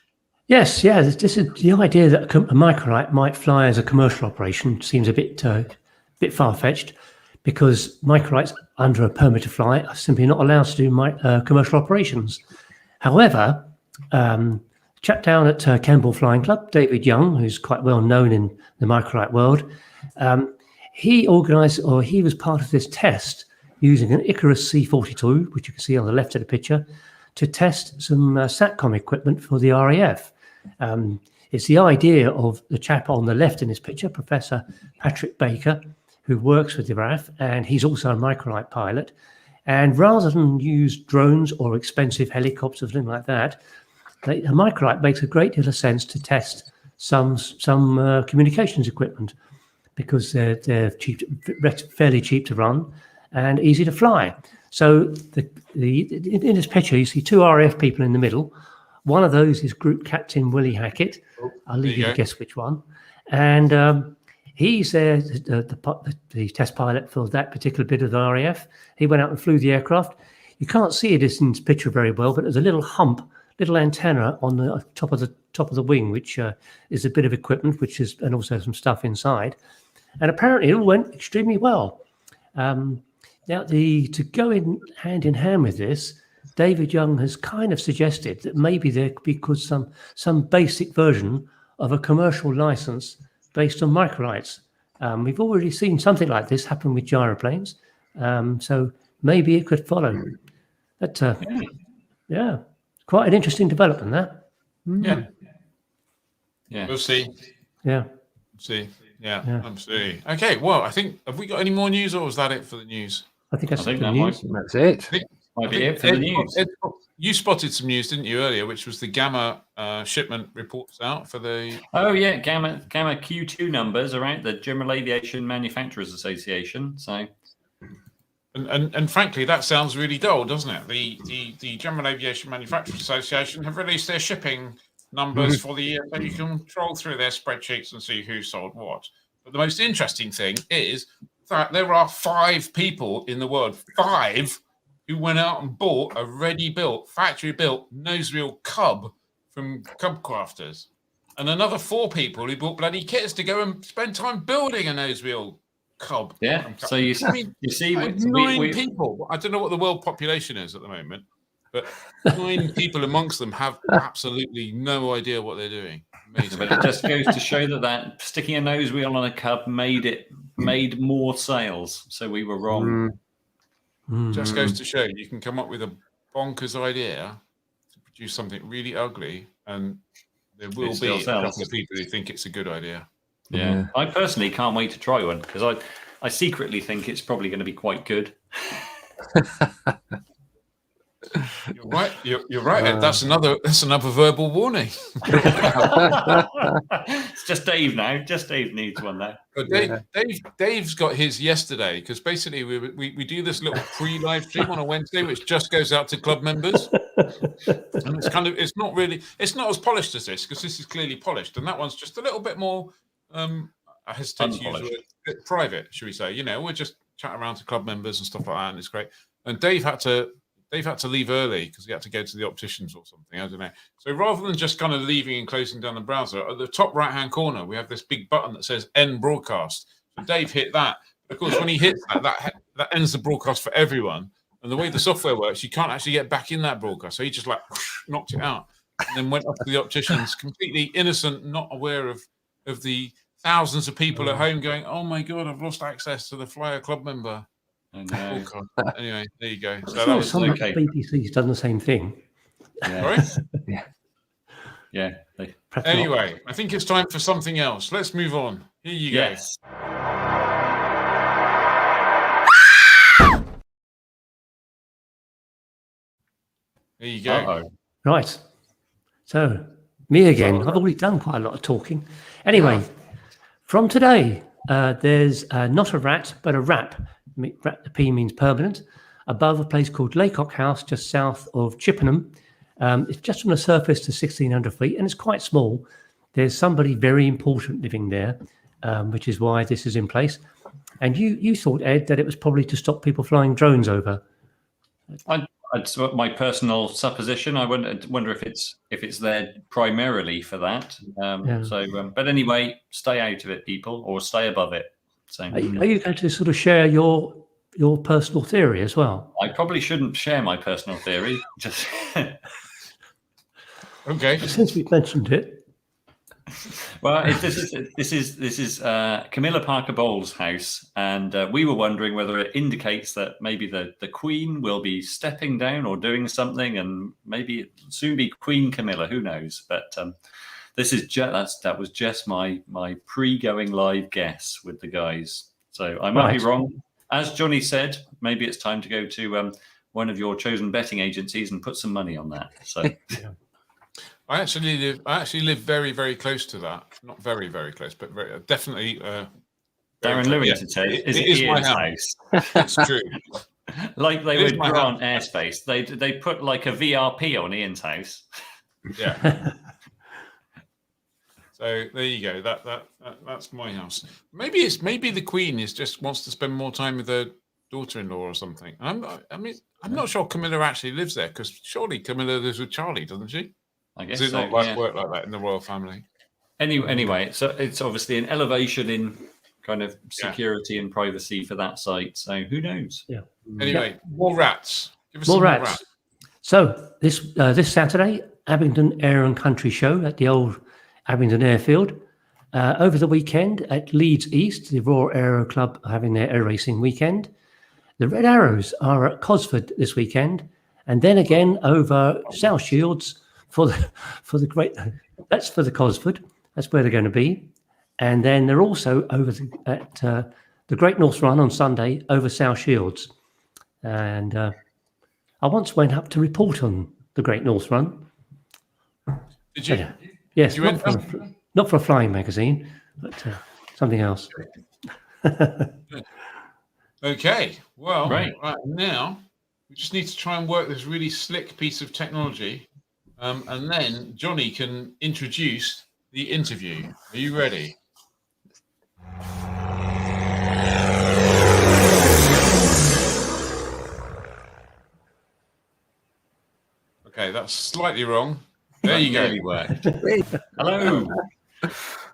Yes, yeah. This is the idea that a microlight might fly as a commercial operation seems a bit far-fetched, because microlights under a permit to fly are simply not allowed to do commercial operations. However, chap down at Campbell Flying Club, David Young, who's quite well known in the microlight world, he was part of this test using an Icarus C-42, which you can see on the left of the picture, to test some SATCOM equipment for the RAF. It's the idea of the chap on the left in this picture, Professor Patrick Baker, who works with the RAF, and he's also a microlight pilot. And rather than use drones or expensive helicopters or something like that, a microlight makes a great deal of sense to test some communications equipment, because they're cheap, fairly cheap to run and easy to fly. So in this picture, you see two RAF people in the middle. One of those is Group Captain Willie Hackett. I'll leave you to guess which one. And he's the test pilot for that particular bit of the RAF. He went out and flew the aircraft. You can't see it in this picture very well, but there's a little antenna on the top of the wing, which is a bit of equipment, and also some stuff inside. And apparently it all went extremely well. Now, to go in hand with this, David Young has kind of suggested that maybe there could be some basic version of a commercial license based on microlights. We've already seen something like this happen with gyroplanes, so maybe it could follow. But quite an interesting development, that. Yeah. We'll see. Yeah. See. Yeah. Absolutely. Okay. Well, I think, have we got any more news, or was that it for the news? I think that's the news. That's it. Might be it for the news. You spotted some news, didn't you, earlier, which was the Gamma shipment reports out for the... Oh, yeah, Gamma Q2 numbers are out, the General Aviation Manufacturers Association. So, and frankly, that sounds really dull, doesn't it? The General Aviation Manufacturers Association have released their shipping numbers for the year, so you can troll through their spreadsheets and see who sold what. But the most interesting thing is that there are 5 people in the world, 5, who went out and bought a ready-built, factory-built nose-wheel Cub from Cub Crafters, and another 4 people who bought bloody kits to go and spend time building a nose-wheel Cub. Yeah. So you see, 9 people. I don't know what the world population is at the moment, but 9 people amongst them have absolutely no idea what they're doing. Amazing. But it just goes to show that sticking a nose wheel on a Cub made more sales. So we were wrong. Just goes to show you can come up with a bonkers idea to produce something really ugly, and there will be a couple of people who think it's a good idea. Yeah. I personally can't wait to try one, because I secretly think it's probably going to be quite good. You're right. You're right. That's another verbal warning. It's just Dave now. Just Dave needs one now. But Dave's got his yesterday, because basically we do this little pre-live stream on a Wednesday, which just goes out to club members, and it's not as polished as this, because this is clearly polished, and that one's just a little bit more. I hesitate to use the word private, should we say? We're just chatting around to club members and stuff like that, and it's great. And Dave had to leave early because he had to go to the opticians or something. I don't know. So rather than just kind of leaving and closing down the browser, at the top right-hand corner, we have this big button that says End Broadcast. So Dave hit that. Of course, when he hits that ends the broadcast for everyone. And the way the software works, you can't actually get back in that broadcast. So he just knocked it out and then went up to the opticians, completely innocent, not aware of the thousands of people at home going, "Oh my God, I've lost access to the Flyer Club member." I know. Oh, God. Anyway, there you go. So I'm that was some okay. BBC's done the same thing. Yeah. sorry. Yeah. Perhaps not. Anyway, I think it's time for something else. Let's move on. Here you go. Yes. There you go. Uh-oh. Right. So, me again. I've already done quite a lot of talking. Anyway, from today, there's not a rat, but a rap. The P means permanent, above a place called Laycock House, just south of Chippenham. It's just from the surface to 1,600 feet, and it's quite small. There's somebody very important living there, which is why this is in place. And you thought, Ed, that it was probably to stop people flying drones over. It's my personal supposition. I wonder if it's there primarily for that. But anyway, stay out of it, people, or stay above it. So, are you going to sort of share your personal theory as well? I probably shouldn't share my personal theory. Just okay. Since we've mentioned it. Well, this is Camilla Parker Bowles' house, and we were wondering whether it indicates that maybe the Queen will be stepping down or doing something, and maybe it'll soon be Queen Camilla. Who knows? But this is that was just my pre-going live guess with the guys. So I might be wrong. As Johnny said, maybe it's time to go to one of your chosen betting agencies and put some money on that. So. I actually live very, very close to that. Not very, very close, but definitely. Darren Lewington said, "Is it Ian's house?" It's true. Like they would grant airspace. They put like a VRP on Ian's house. Yeah. So there you go. That's my house. Maybe the Queen just wants to spend more time with her daughter-in-law or something. I'm not sure Camilla actually lives there, because surely Camilla lives with Charlie, doesn't she? I guess Does it not work like that in the royal family? Anyway, so it's obviously an elevation in kind of security and privacy for that site. So who knows? Yeah. Anyway, more rats. Give us more some rats. More rats. So this Saturday, Abingdon Air and Country Show at the old Abingdon Airfield. Over the weekend at Leeds East, the Royal Aero Club are having their air racing weekend. The Red Arrows are at Cosford this weekend, and then again over South Shields for the great. That's for the Cosford. That's where they're going to be, and then they're also over at the Great North Run on Sunday over South Shields. And I once went up to report on the Great North Run. Did you? Yes, Did you not for a flying magazine, but something else. Okay, well, right now we just need to try and work this really slick piece of technology, and then Johnny can introduce the interview. Are you ready? Okay, that's slightly wrong. There you go. Hello.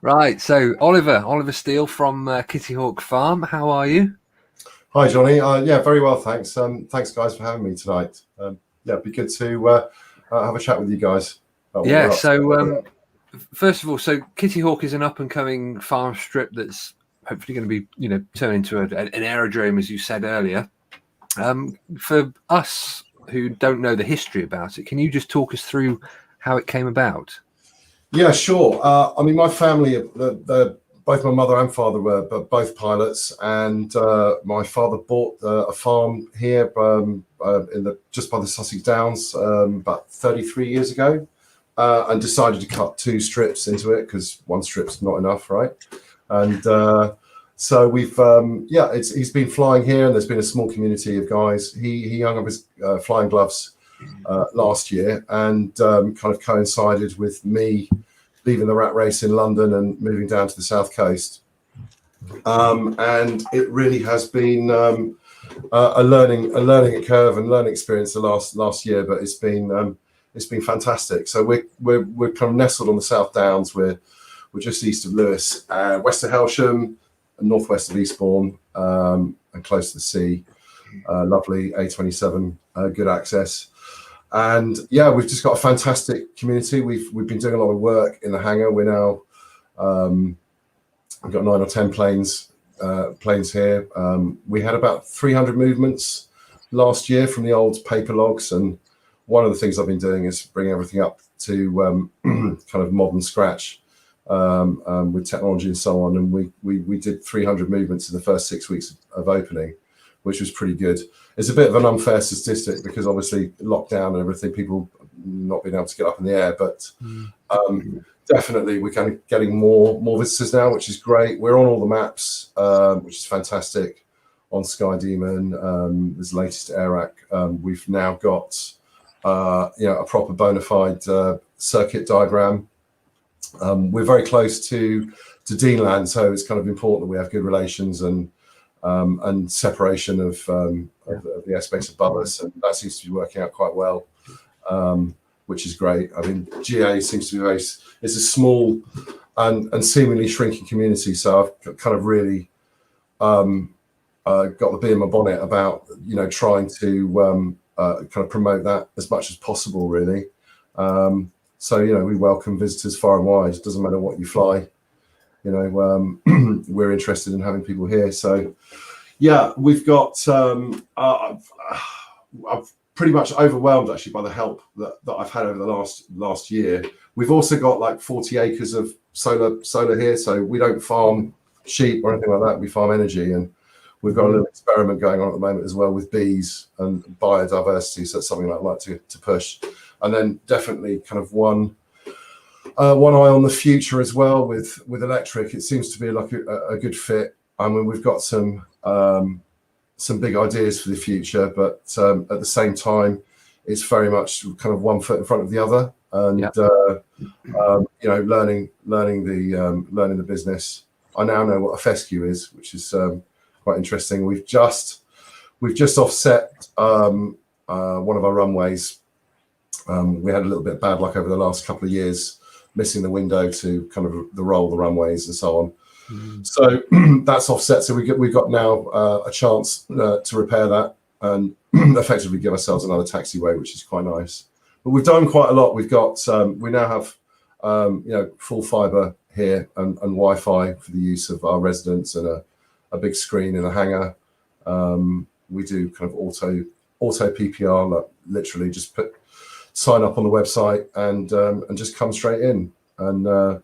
Right, so Oliver Steele from Kitty Hawk Farm. How are you? Hi, Johnny. Yeah, very well, thanks. Thanks, guys, for having me tonight. Yeah, it'd be good to have a chat with you guys. Yeah, so first of all, so Kitty Hawk is an up-and-coming farm strip that's hopefully going to be, turned into an aerodrome, as you said earlier. For us who don't know the history about it, can you just talk us through how it came about? Yeah, sure. I mean, my family, both my mother and father were both pilots, and my father bought a farm here just by the Sussex Downs about 33 years ago, and decided to cut 2 strips into it because 1 strip's not enough, right? And so we've he's been flying here, and there's been a small community of guys. He hung up his flying gloves last year, and kind of coincided with me leaving the rat race in London and moving down to the south coast. And it really has been a learning curve and learning experience the last year, but it's been fantastic. So we're kind of nestled on the South Downs. We're just east of Lewes, west of Helsham, and northwest of Eastbourne, and close to the sea. Lovely A27, good access. And yeah, we've just got a fantastic community. We've been doing a lot of work in the hangar. We're now We've got 9 or 10 planes here. We had about 300 movements last year from the old paper logs, and one of the things I've been doing is bring everything up to kind of modern scratch with technology and so on. And we did 300 movements in the first 6 weeks of opening, which was pretty good. It's a bit of an unfair statistic because obviously lockdown and everything, people not being able to get up in the air, but definitely we're kind of getting more visitors now, which is great. We're on all the maps, which is fantastic. On SkyDemon, this latest AirAC, we've now got a proper bona fide circuit diagram. We're very close to Deanland, so it's kind of important that we have good relations and separation of the airspace above us, and that seems to be working out quite well, which is great. I mean, GA seems to be it's a small and seemingly shrinking community, so I've kind of really got the bee in my bonnet about trying to kind of promote that as much as possible, really. So we welcome visitors far and wide. It doesn't matter what you fly. We're interested in having people here. So yeah, we've got I've pretty much overwhelmed actually by the help that I've had over the last year. We've also got like 40 acres of solar here, so we don't farm sheep or anything like that. We farm energy, and we've got a little experiment going on at the moment as well with bees and biodiversity. So that's something I'd like to push. And then definitely kind of one eye on the future as well with electric. It seems to be like a good fit. I mean, we've got some big ideas for the future, but at the same time, it's very much kind of one foot in front of the other, and learning the business. I now know what a fescue is, which is quite interesting. We've just offset one of our runways. We had a little bit of bad luck over the last couple of years, missing the window to kind of the runways and so on. So that's offset. So we've got now a chance to repair that and effectively give ourselves another taxiway, which is quite nice. But we've done quite a lot. We've got we now have full fibre here and Wi-Fi for the use of our residents, and a big screen in a hangar. We do kind of auto PPR, like literally just sign up on the website and just come straight in. And the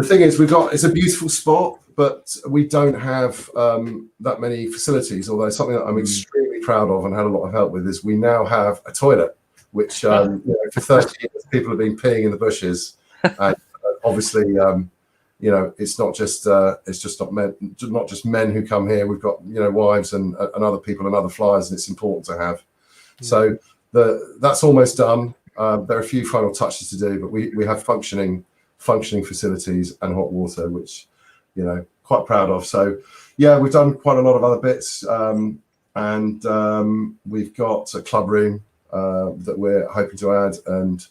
thing is, it's a beautiful spot, but we don't have that many facilities. Although something that I'm extremely proud of and had a lot of help with is we now have a toilet, which for 30 years people have been peeing in the bushes. And obviously, it's not just not just men who come here. We've got wives and other people and other flyers, and it's important to have. So that's almost done. There are a few final touches to do, but we have functioning facilities and hot water, which quite proud of. So yeah, we've done quite a lot of other bits, and we've got a club room that we're hoping to add, and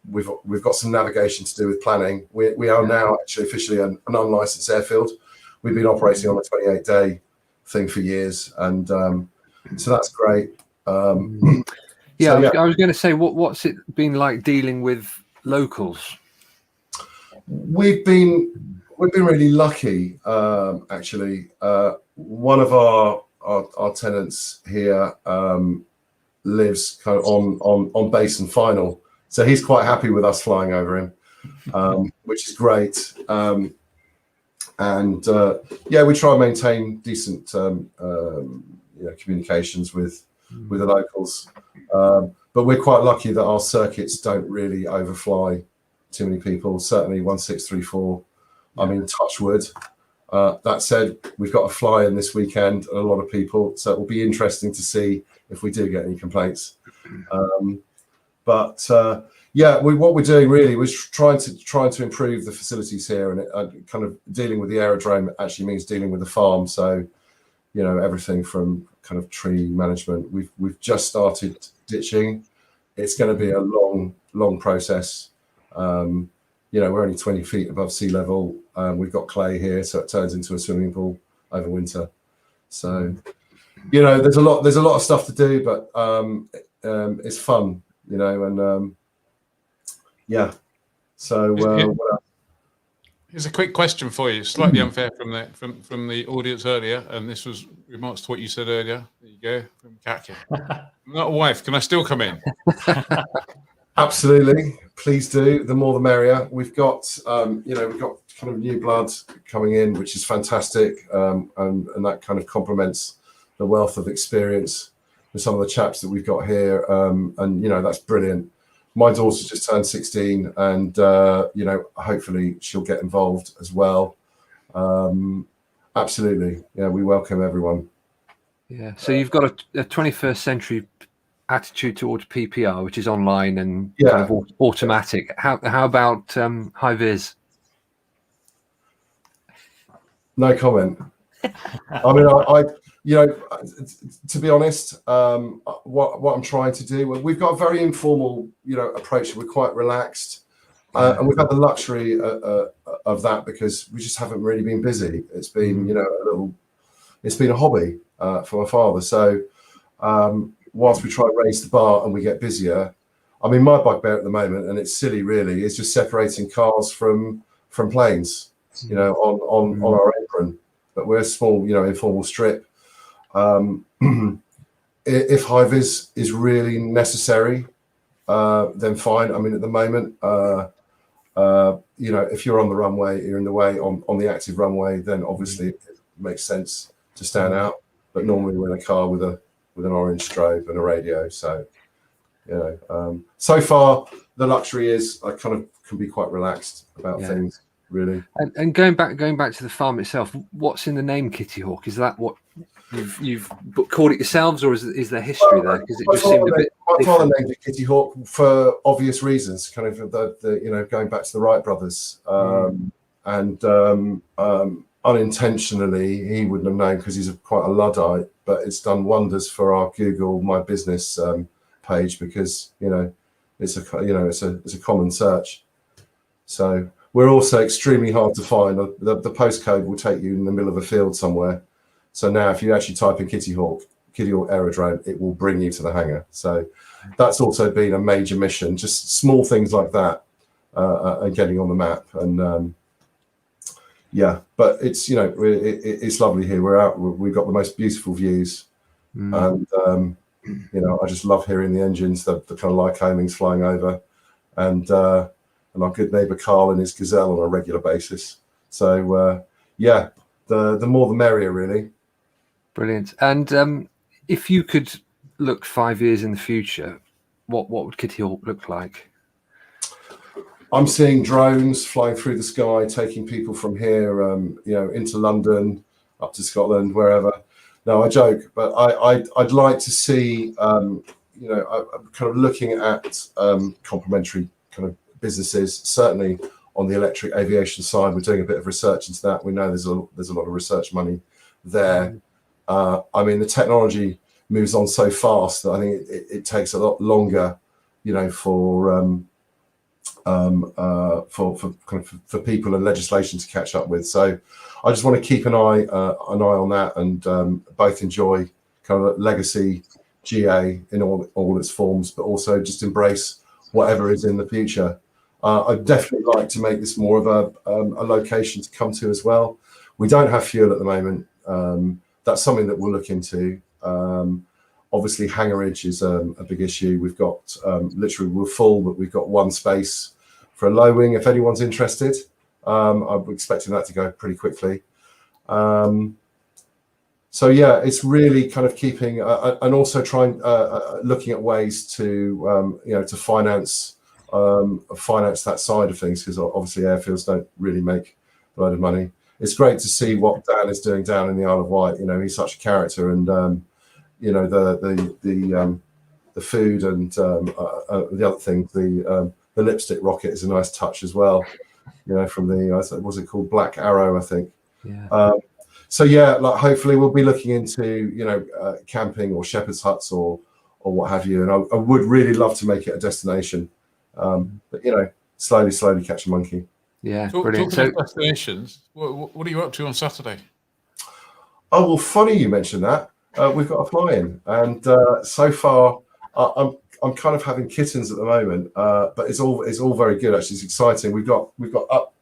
we've got some navigation to do with planning. We are now actually officially an unlicensed airfield. We've been operating on a 28-day thing for years, and so that's great. I was going to say, what's it been like dealing with locals? We've been really lucky, actually. One of our tenants here lives kind of on base and final, so he's quite happy with us flying over him, which is great. And we try and maintain decent communications with the locals, but we're quite lucky that our circuits don't really overfly too many people. Certainly 1634. I mean, touch wood. That said, we've got a fly in this weekend and a lot of people, so it will be interesting to see if we do get any complaints. What we're doing really was trying to improve the facilities here, and kind of dealing with the aerodrome actually means dealing with the farm. So everything from kind of tree management. We've just started ditching. It's going to be a long process. We're only 20 feet above sea level. We've got clay here, so it turns into a swimming pool over winter. So there's a lot of stuff to do, but it's fun, and so what else? Here's a quick question for you, slightly unfair from the audience earlier, and this was remarks to what you said earlier. There you go, from Katya. I'm not a wife. Can I still come in? Absolutely, please do. The more the merrier. We've got, we've got kind of new blood coming in, which is fantastic, and that kind of complements the wealth of experience with some of the chaps that we've got here, and that's brilliant. My daughter's just turned 16, and hopefully she'll get involved as well. Absolutely, yeah, we welcome everyone. Yeah, so you've got a 21st century attitude towards PPR, which is online and kind of automatic. How about high vis? No comment. I mean, I to be honest, what I'm trying to do, we've got a very informal, approach. We're quite relaxed, and we've had the luxury of that because we just haven't really been busy. It's been, it's been a hobby for my father. So whilst we try to raise the bar and we get busier, I mean, my bugbear at the moment, and it's silly really, is just separating cars from planes, on our apron. But we're a small, informal strip. If high vis is really necessary, then fine. I mean, at the moment, if you're on the runway, you're in the way on the active runway, then obviously it makes sense to stand out. But normally we're in a car with an orange strobe and a radio. So, so far the luxury is I kind of can be quite relaxed about things. Really. And going back to the farm itself, what's in the name Kitty Hawk? Is that what you've called it yourselves, or is there history there? Because it just seemed a bit. My father named it Kitty Hawk for obvious reasons, kind of the going back to the Wright brothers, and unintentionally he wouldn't have known because he's quite a Luddite, but it's done wonders for our Google My Business page because it's a common search. So. We're also extremely hard to find. The postcode will take you in the middle of a field somewhere. So now if you actually type in Kitty Hawk aerodrome, it will bring you to the hangar. So that's also been a major mission, just small things like that, and getting on the map. And but it's, it's lovely here. We're out, we've got the most beautiful views. And, I just love hearing the engines, the kind of Lycomings flying over. And our good neighbour Carl and his Gazelle on a regular basis. So the more the merrier, really. Brilliant. And if you could look 5 years in the future, what would Kitty Hawk look like? I'm seeing drones flying through the sky, taking people from here, into London, up to Scotland, wherever. No, I joke, but I'd like to see, kind of looking at complementary kind of businesses, certainly on the electric aviation side. We're doing a bit of research into that. We know there's a lot of research money there. I mean, the technology moves on so fast that I think it takes a lot longer, for people and legislation to catch up with. So I just want to keep an eye on that and both enjoy kind of legacy GA in all its forms, but also just embrace whatever is in the future. I'd definitely like to make this more of a location to come to as well. We don't have fuel at the moment. That's something that we'll look into. Obviously, hangarage is a big issue. We've got literally we're full, but we've got one space for a low wing if anyone's interested. I'm expecting that to go pretty quickly. So yeah, it's really kind of keeping and also trying looking at ways to to finance that side of things, because obviously airfields don't really make a lot of money. It's great to see what Dan is doing down in the Isle of Wight. He's such a character, and the food and the other thing, the lipstick rocket is a nice touch as well. From the was it called Black Arrow, I think. Yeah. So yeah, like hopefully we'll be looking into camping or shepherd's huts or what have you, and I would really love to make it a destination. But slowly catch a monkey. Yeah, brilliant. Talking about destinations, what are you up to on Saturday? Oh well, funny you mentioned that. We've got a fly-in, and so far I'm kind of having kittens at the moment, but it's all very good actually. It's exciting. We've got up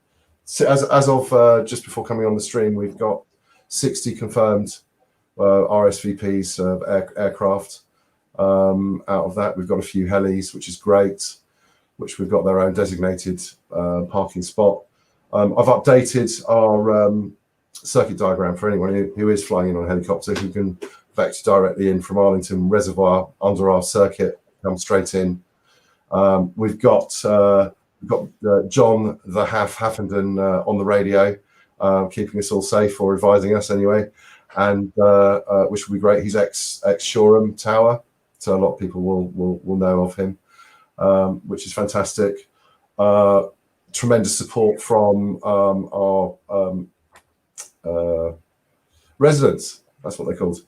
So as of just before coming on the stream, we've got 60 confirmed RSVPs of aircraft. Out of that, we've got a few helis, which is great, which we've got their own designated parking spot. I've updated our circuit diagram for anyone who is flying in on a helicopter, who can vector directly in from Arlington Reservoir under our circuit, come straight in. We've got John the Haffenden on the radio, keeping us all safe, or advising us anyway, and which will be great. He's ex Shoreham Tower, so a lot of people will know of him, which is fantastic. Tremendous support from our residents, that's what they're called,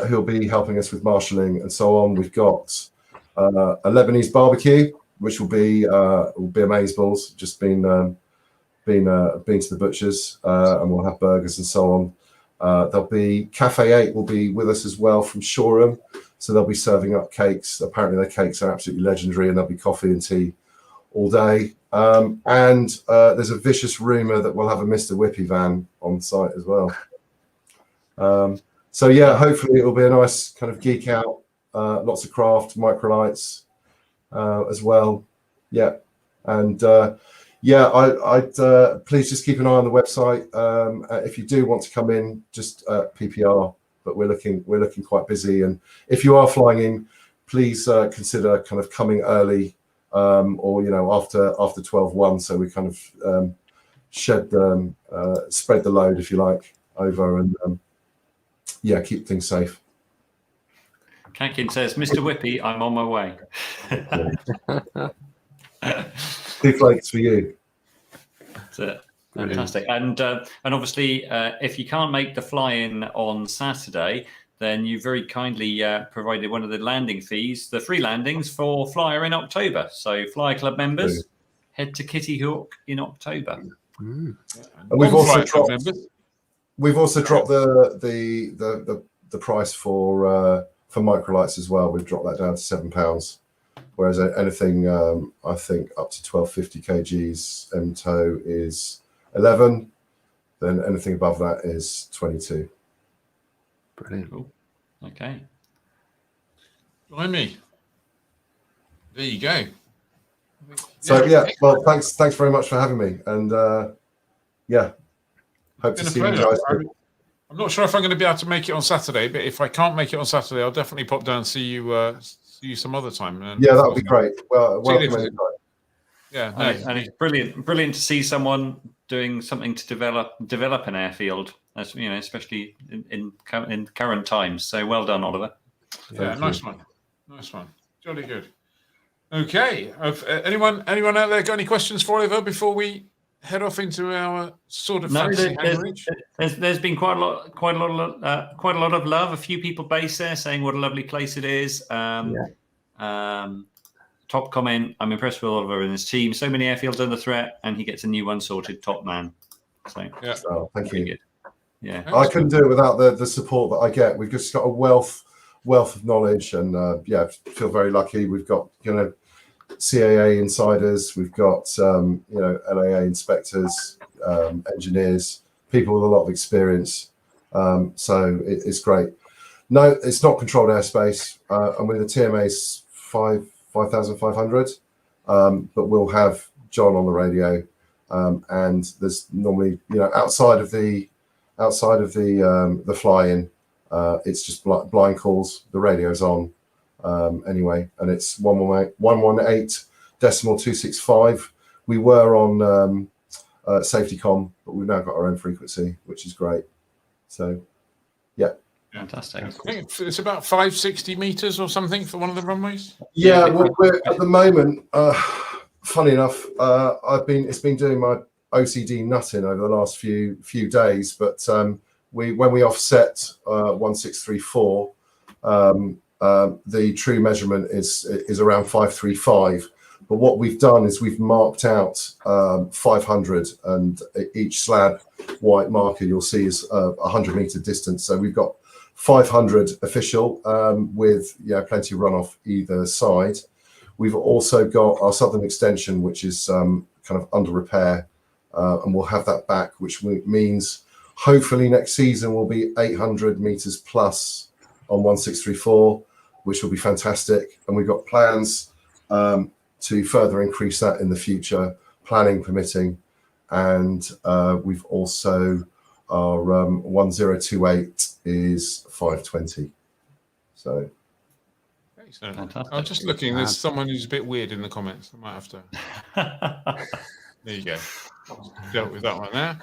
who'll be helping us with marshalling and so on. We've got a Lebanese barbecue, which will be amazeballs. Just been to the butchers, and we'll have burgers and so on. There'll be Cafe 8 will be with us as well from Shoreham, so they'll be serving up cakes. Apparently their cakes are absolutely legendary, and there'll be coffee and tea all day. And there's a vicious rumour that we'll have a Mr. Whippy van on site as well. So yeah, hopefully it'll be a nice kind of geek out, lots of craft, microlights as well. Yeah, and yeah, I'd please just keep an eye on the website. If you do want to come in, just PPR. But we're looking quite busy, and if you are flying in, please consider kind of coming early, or after 12:1, so we kind of spread the load, if you like, over, and yeah, keep things safe. Kankin says, Mr. Whippy, I'm on my way. 2 flakes for you. That's it. Fantastic. And obviously, if you can't make the fly-in on Saturday, then you very kindly provided one of the landing fees, the free landings for Flyer in October. So Flyer Club members, head to Kitty Hawk in October. And we've also dropped the price for microlights as well. We've dropped that down to £7, whereas anything I think up to 1250 kgs MTOW is 11. Then anything above that is 22. Brilliant. Cool. Okay. Blimey. There you go. So yeah, well, thanks very much for having me, and yeah, hope to see you guys. I'm not sure if I'm going to be able to make it on Saturday, but if I can't make it on Saturday, I'll definitely pop down and see you some other time. Yeah, that would be great. Well, welcome anytime. Yeah, no. And it's brilliant to see someone doing something to develop an airfield, as especially in current times. So well done, Oliver. Yeah, nice one, jolly good. Okay, anyone out there got any questions for Oliver before we head off into our sort of fancy hangarage? There's been quite a lot of love. A few people based there saying what a lovely place it is. Top comment, I'm impressed with Oliver and his team. So many airfields under threat, and he gets a new one sorted. Top man. So yeah, thank you. Good. Yeah, I couldn't do it without the support that I get. We've just got a wealth of knowledge, and yeah, feel very lucky. We've got CAA insiders, we've got LAA inspectors, engineers, people with a lot of experience. So it's great. No, it's not controlled airspace, and with the TMA's 5,500, but we'll have John on the radio, and there's normally outside of the fly-in, it's just blind calls. The radio's on anyway, and it's 118.265. We were on safety com, but we've now got our own frequency, which is great. So yeah. Fantastic. I think it's about 560 meters or something for one of the runways. Yeah, well, we're at the moment. Funny enough, it's been doing my OCD nutting over the last few days. But when we offset 1634, the true measurement is around 535. But what we've done is we've marked out 500, and each slab white marker you'll see is 100 meter distance. So we've got 500 official with plenty of runoff either side. We've also got our southern extension, which is kind of under repair and we'll have that back, which means hopefully next season will be 800 meters plus on 1634, which will be fantastic. And we've got plans to further increase that in the future, planning permitting. And we've also, our 1028 is 520. So. Excellent. I'm just looking, there's someone who's a bit weird in the comments. I might have to. There you go. Dealt with that one there.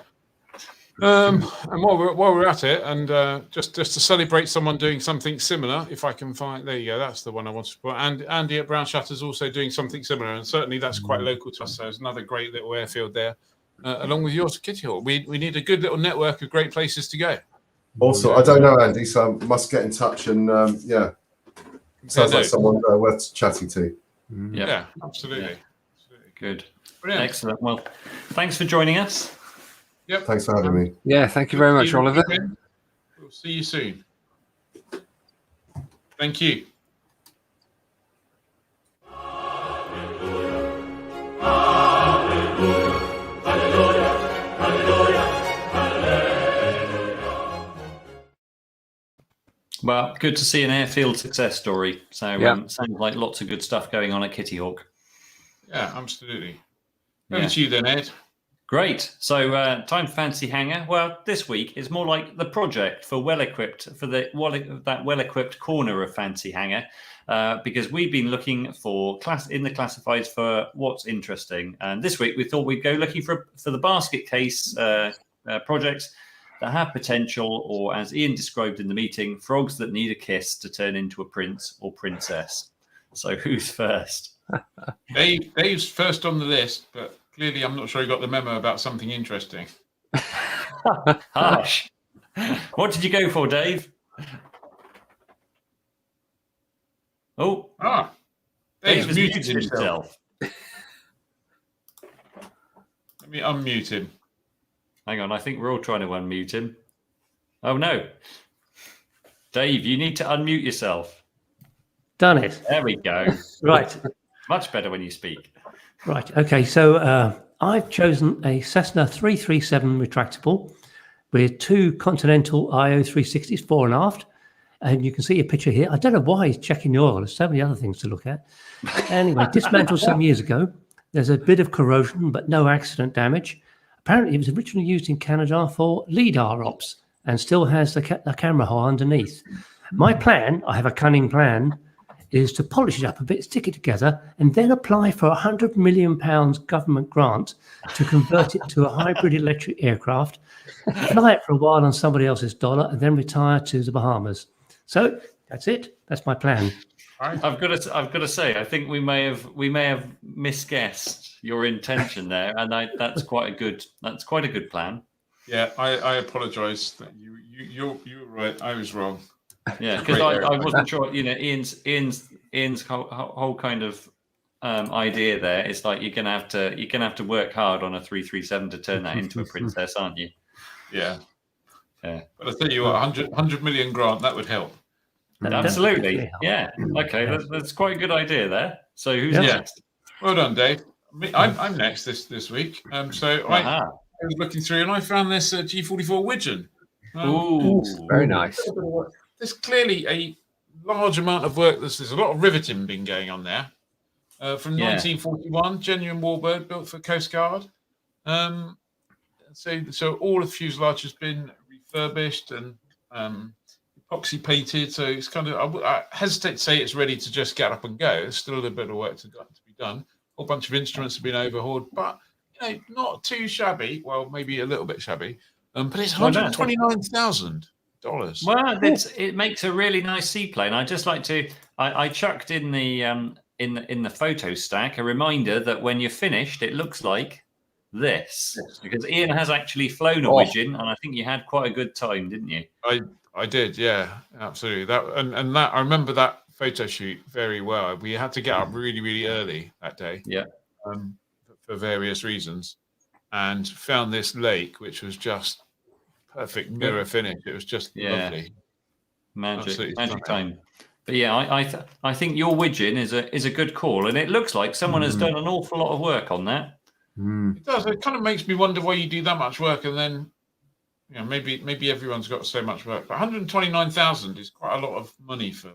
And while we're at it, and just to celebrate someone doing something similar, if I can find, there you go, that's the one I wanted to put. And Andy at Brown Shutters also doing something similar, and certainly that's quite local to us. So it's another great little airfield there, along with yours, Kitty Hawk. We need a good little network of great places to go. Also, I don't know, Andy, so I must get in touch and sounds like someone worth chatting to. Yeah, absolutely. Good. Brilliant. Excellent. Well, thanks for joining us. Yep. Thanks for having me. Yeah, thank you very much, Oliver. We'll see you soon. Thank you. Well, good to see an airfield success story. So sounds like lots of good stuff going on at Kitty Hawk. Yeah, absolutely. Over to you then, Ed. Great. So time for Fancy Hangar. Well, this week is more like the project for that well-equipped corner of Fancy Hangar, because we've been looking for in the classifieds for what's interesting. And this week we thought we'd go looking for the basket case projects that have potential, or as Ian described in the meeting, frogs that need a kiss to turn into a prince or princess. So who's first? Dave's first on the list, but clearly I'm not sure he got the memo about something interesting. Harsh. What did you go for, Dave? Oh. Dave's muted himself. Let me unmute him. Hang on, I think we're all trying to unmute him. Oh, no. Dave, you need to unmute yourself. Done it. There we go. Right. Much better when you speak. Right. Okay. So I've chosen a Cessna 337 retractable with two Continental IO 360s, fore and aft. And you can see a picture here. I don't know why he's checking the oil. There's so many other things to look at. Anyway, dismantled some years ago. There's a bit of corrosion, but no accident damage. Apparently, it was originally used in Canada for LiDAR ops and still has the camera hole underneath. My plan, I have a cunning plan, is to polish it up a bit, stick it together, and then apply for £100 million government grant to convert it to a hybrid electric aircraft, fly it for a while on somebody else's dollar, and then retire to the Bahamas. So that's it. That's my plan. I've got to say, I think we may have misguessed your intention there, and that's quite a good plan. Yeah, I apologise. You were right. I was wrong. Yeah, because I wasn't sure. You know, Ian's whole kind of idea there is like you're gonna have to work hard on a 337 to turn that into a princess, aren't you? Yeah. But I tell you what, 100 million grant, that would help. Absolutely. Yeah. Okay, that's quite a good idea there. So who's next? Well done, Dave. I'm next this week. So I was looking through and I found this G44 Widgeon. Ooh, very nice. There's clearly a large amount of work. There's a lot of riveting been going on there. From 1941, genuine warbird built for Coast Guard. So all of the fuselage has been refurbished and epoxy painted. So it's kind of, I hesitate to say it's ready to just get up and go. There's still a little bit of work to be done. A whole bunch of instruments have been overhauled, but not too shabby. Well, maybe a little bit shabby. But it's $129,000. Well, it makes a really nice seaplane. I just like to. I chucked in the photo stack a reminder that when you're finished, it looks like this, because Ian has actually flown a Widgeon, and I think you had quite a good time, didn't you? I did, yeah, absolutely. That and that I remember that photo shoot very well. We had to get up really, really early that day, for various reasons, and found this lake, which was just perfect mirror finish. It was just lovely, magic time. But yeah, I think your Widgeon is a good call, and it looks like someone has done an awful lot of work on that. It does. It kind of makes me wonder why you do that much work, and then maybe everyone's got so much work. But 129,000 is quite a lot of money for.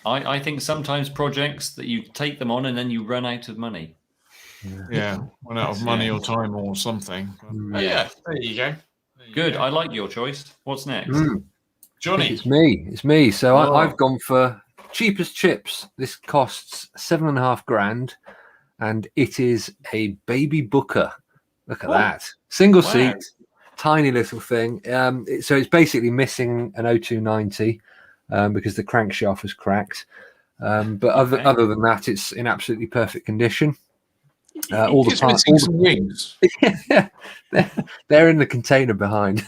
I think sometimes projects that you take them on and then you run out of money. Yeah, run out of money or time or something. But, yeah, there you go. Good. I like your choice. What's next? Johnny. It's me. So I've gone for cheap as chips. This costs $7.5 grand, and it is a baby Booker. Look at that. Single seat, tiny little thing. So it's basically missing an 0290 because the crankshaft was cracked. But other than that, it's in absolutely perfect condition. All the parts, some wings. Yeah, they're in the container behind.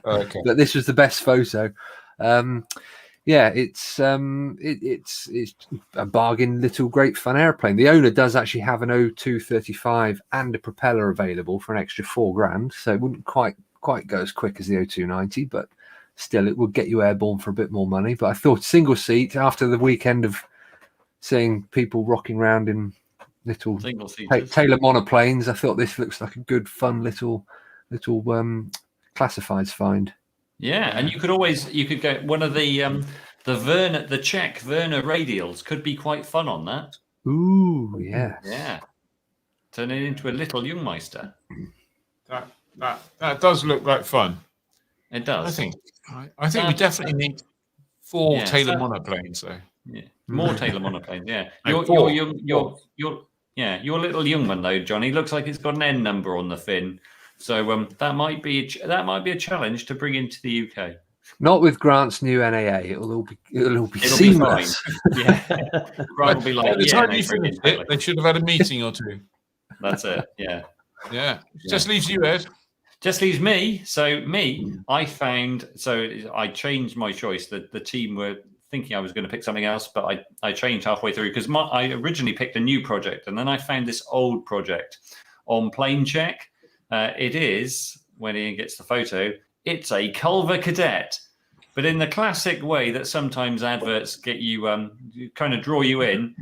Okay. But this was the best photo. It's a bargain, little great fun airplane. The owner does actually have an 0235 and a propeller available for an extra $4 grand, so it wouldn't quite go as quick as the 0290, but still it would get you airborne for a bit more money. But I thought single seat, after the weekend of seeing people rocking around in little Taylor monoplanes, I thought this looks like a good fun little classifieds find. Yeah, and you could get one of the Czech Werner radials could be quite fun on that. Ooh, yeah. Yeah. Turn it into a little Jungmeister. That does look like fun. It does. I think we definitely need 4 Taylor monoplanes though. Yeah. More Taylor monoplanes, yeah. No, Your little young one though, Johnny, looks like it's got an N number on the fin. So that might be a challenge to bring into the UK. Not with Grant's new NAA. It'll all be seamless. Be fine. Yeah. Grant will be like, by the time you finish it, they should have had a meeting or two. That's it. Yeah. Yeah. Just leaves you, Ed. Just leaves me. So I changed my choice. The team were thinking I was going to pick something else, but I changed halfway through because I originally picked a new project, and then I found this old project on Plane Check. It is, when Ian gets the photo, it's a Culver Cadet, but in the classic way that sometimes adverts get you, kind of draw you in.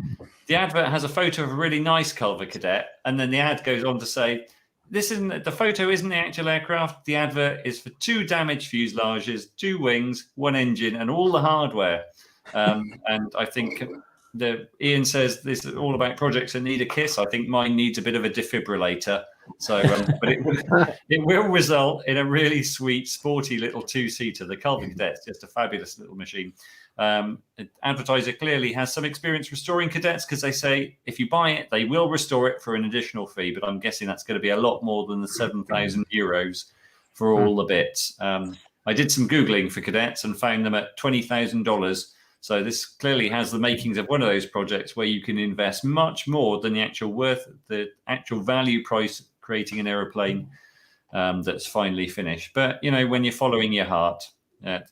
The advert has a photo of a really nice Culver Cadet, and then the ad goes on to say, the photo isn't the actual aircraft. The advert is for 2 damaged fuselages, 2 wings, 1 engine, and all the hardware. And I think Ian says this is all about projects that need a kiss. I think mine needs a bit of a defibrillator. So, but it will result in a really sweet, sporty little 2-seater. The Culver Cadet's just a fabulous little machine. Advertiser clearly has some experience restoring cadets because they say if you buy it, they will restore it for an additional fee. But I'm guessing that's going to be a lot more than the €7,000 for all the bits. I did some Googling for cadets and found them at $20,000. So this clearly has the makings of one of those projects where you can invest much more than the actual value price creating an aeroplane that's finally finished. But, when you're following your heart, it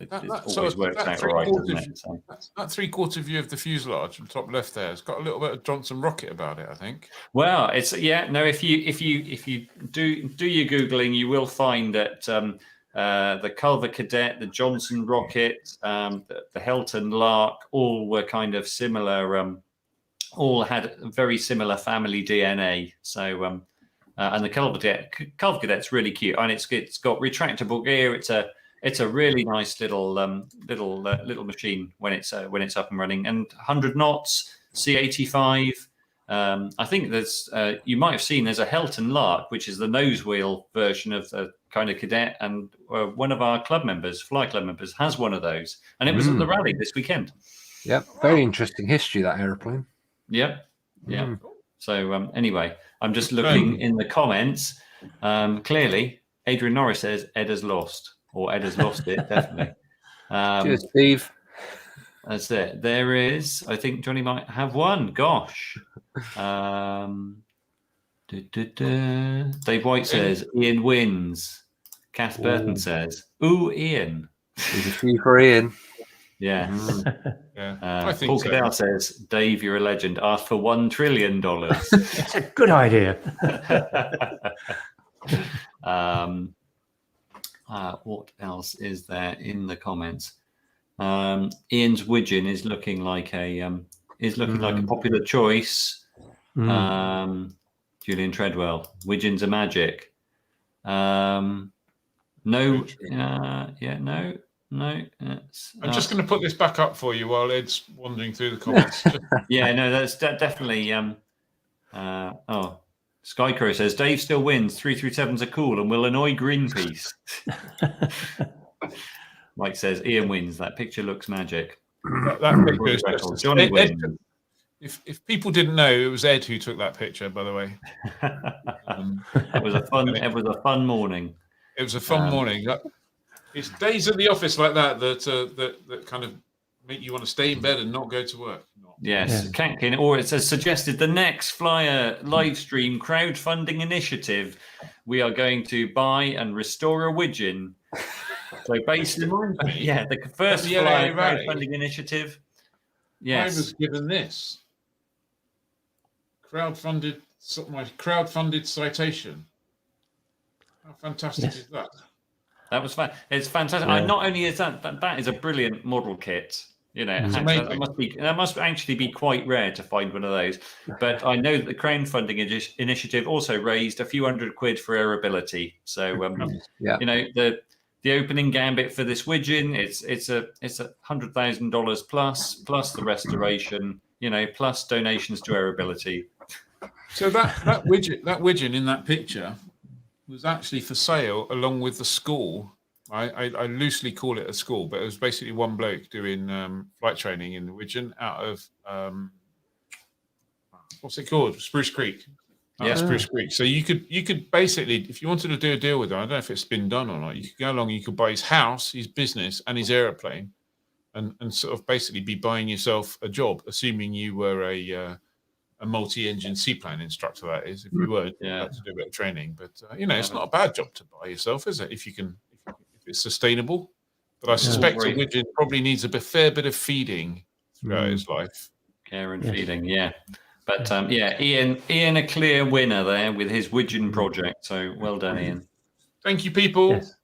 always works out right, doesn't it? So. That 3/4 view of the fuselage on top left there has got a little bit of Johnson rocket about it, I think. Well, if you do your Googling, you will find that the Culver Cadet, the Johnson rocket, the Helton Lark, all were kind of similar. All had very similar family DNA. So, and the Culver Cadet's really cute, and it's got retractable gear. It's a really nice little machine when it's up and running, and 100 knots, C85. I think there's you might have seen there's a Helton Lark, which is the nose wheel version of the kind of Cadet, and one of our fly club members has one of those, and it was at the rally this weekend. Yep, very interesting history, that aeroplane. Yep. Yeah. So anyway, I'm just looking in the comments. Clearly, Adrian Norris says Ed has lost, or Ed has lost it, definitely. Cheers, Steve. That's it. There is, I think Johnny might have one. Gosh. Dave White says Ian wins. Kath Burton says, ooh, Ian. There's a few for Ian. Yeah. I think Paul so. Cadell says, Dave, you're a legend. Ask for $1 trillion. That's a good idea. What else is there in the comments? Ian's widgeon is looking like a popular choice. Julian Treadwell. Widgeons are magic. No. No. I'm just going to put this back up for you while Ed's wandering through the comments. Yeah, no, that's definitely. Skycrow says Dave still wins. 337s are cool and will annoy Greenpeace. Mike says Ian wins. That picture looks magic. That picture is just, Johnny wins. If people didn't know, it was Ed who took that picture, by the way. It was a fun morning. It was a fun morning. It's days at the office like that kind of make you want to stay in bed and not go to work. Yes, Kankin, or it says suggested the next Flyer live stream crowdfunding initiative. We are going to buy and restore a widgeon. So basically, the first Flyer crowdfunding initiative. Yes, I was given this my crowdfunded citation. How fantastic is that? That was fun. It's fantastic. Yeah. Not only is that is a brilliant model kit. You know, that must actually be quite rare to find one of those. But I know that the crowdfunding initiative also raised a few £100 for airability. So you know, the opening gambit for this widgeon, it's $100,000 plus the restoration. You know, plus donations to airability. So that widgeon in that picture was actually for sale along with the school. I loosely call it a school, but it was basically one bloke doing flight training in the widgeon out of what's it called? Spruce Creek. Spruce Creek. So you could basically, if you wanted to do a deal with him, I don't know if it's been done or not, you could go along, you could buy his house, his business, and his aeroplane, and sort of basically be buying yourself a job, assuming you were a multi-engine seaplane instructor. That is, if you were, you had to do a bit of training. But you know, it's not a bad job to buy yourself, is it? If it's sustainable. But I suspect a widgeon probably needs a fair bit of feeding throughout his life. Care and feeding, yeah. But Ian, a clear winner there with his widgeon project. So well done, Ian. Thank you, people. Yes.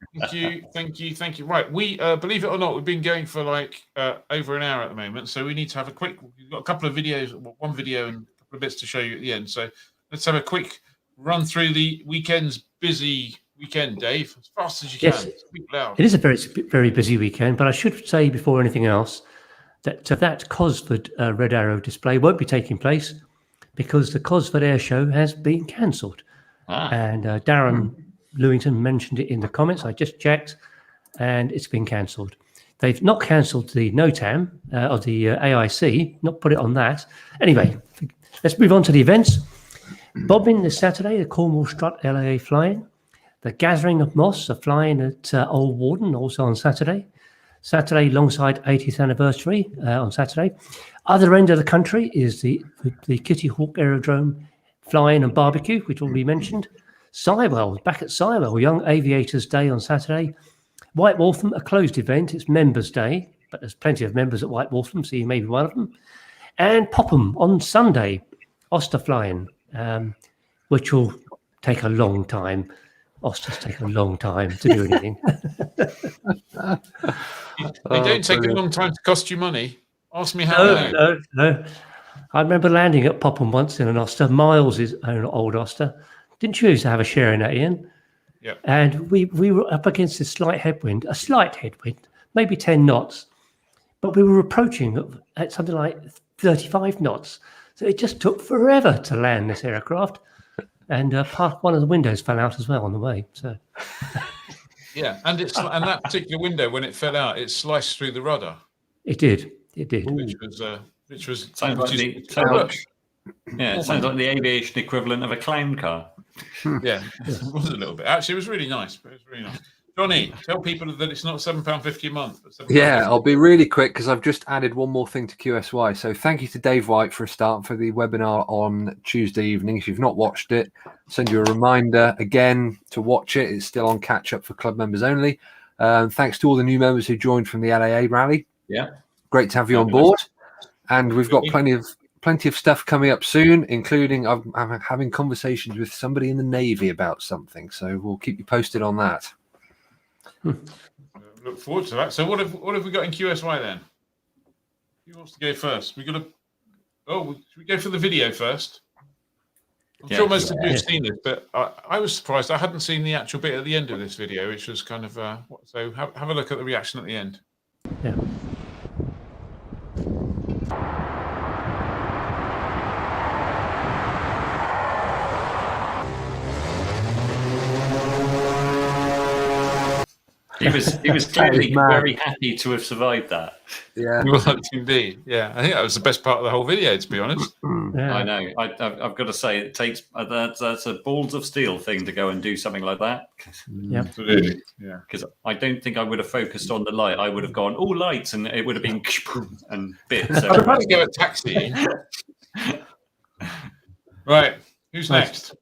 Thank you. Right, we believe it or not, we've been going for like over an hour at the moment. So we need to have we've got a couple of videos, one video and a couple of bits to show you at the end. So let's have a quick run through the weekend's busy weekend, Dave, as fast as you can. Speak loud. It is a very, very busy weekend, but I should say before anything else that that Cosford Red Arrow display won't be taking place because the Cosford Air Show has been cancelled. And Darren Lewington mentioned it in the comments. I just checked, and it's been cancelled. They've not cancelled the NOTAM of the AIC, not put it on that. Anyway, let's move on to the events. Bobbing this Saturday, the Cornwall Strut LAA flying. The Gathering of Moss are flying at Old Warden also on Saturday. Saturday, alongside 80th anniversary on Saturday. Other end of the country is the Kitty Hawk Aerodrome flying and barbecue, which already mentioned. Sywell, back at Sywell, Young Aviators Day on Saturday. White Waltham, a closed event. It's Members' Day, but there's plenty of members at White Waltham, so you may be one of them. And Popham on Sunday, Oster flying, which will take a long time. Osters take a long time to do anything. They don't take a long time to cost you money. Ask me how. No. I remember landing at Popham once in an Oster. Miles' own old Oster. Didn't you used to have a share in that, Ian? Yeah. And we were up against a slight headwind, maybe 10 knots. But we were approaching at something like 35 knots. So it just took forever to land this aircraft. And one of the windows fell out as well on the way. So, yeah, and that particular window, when it fell out, it sliced through the rudder. It did. Which was sounds like the aviation equivalent of a clown car. Yeah, it was a little bit. Actually, it was really nice. Johnny, tell people that it's not £7.50 a month. Yeah, I'll be really quick because I've just added one more thing to QSY. So thank you to Dave White for a start for the webinar on Tuesday evening. If you've not watched it, send you a reminder again to watch it. It's still on catch up for club members only. Thanks to all the new members who joined from the LAA rally. Yeah, great to have you on board. And we've got plenty of stuff coming up soon, including I'm having conversations with somebody in the Navy about something. So we'll keep you posted on that. Look forward to that. So what have we got in QSY then? Who wants to go first? Should we go for the video first? I'm sure most of you have seen it, but I was surprised. I hadn't seen the actual bit at the end of this video, which was kind of so. Have a look at the reaction at the end. Yeah. He was clearly very happy to have survived that. Yeah, well, indeed. Yeah, I think that was the best part of the whole video, to be honest. I know. I've got to say, it takes that's a balls of steel thing to go and do something like that. Yeah, absolutely. Yeah, because I don't think I would have focused on the light. I would have gone all lights, and it would have been and bits. I'd probably go a taxi. Right, who's next?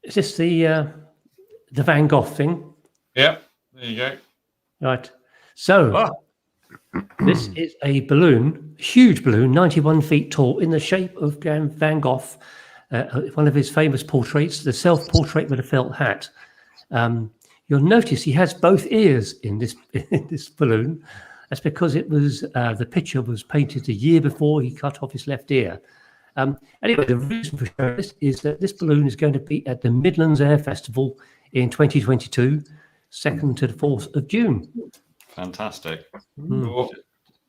Is this the Van Gogh thing? Yep. There you go. Right. So this is a balloon, huge balloon, 91 feet tall, in the shape of Van Gogh, one of his famous portraits, the self-portrait with a felt hat. You'll notice he has both ears in this balloon. That's because it was the picture was painted a year before he cut off his left ear. Anyway, the reason for showing this is that this balloon is going to be at the Midlands Air Festival in 2022. 2nd to the 4th of June. Fantastic.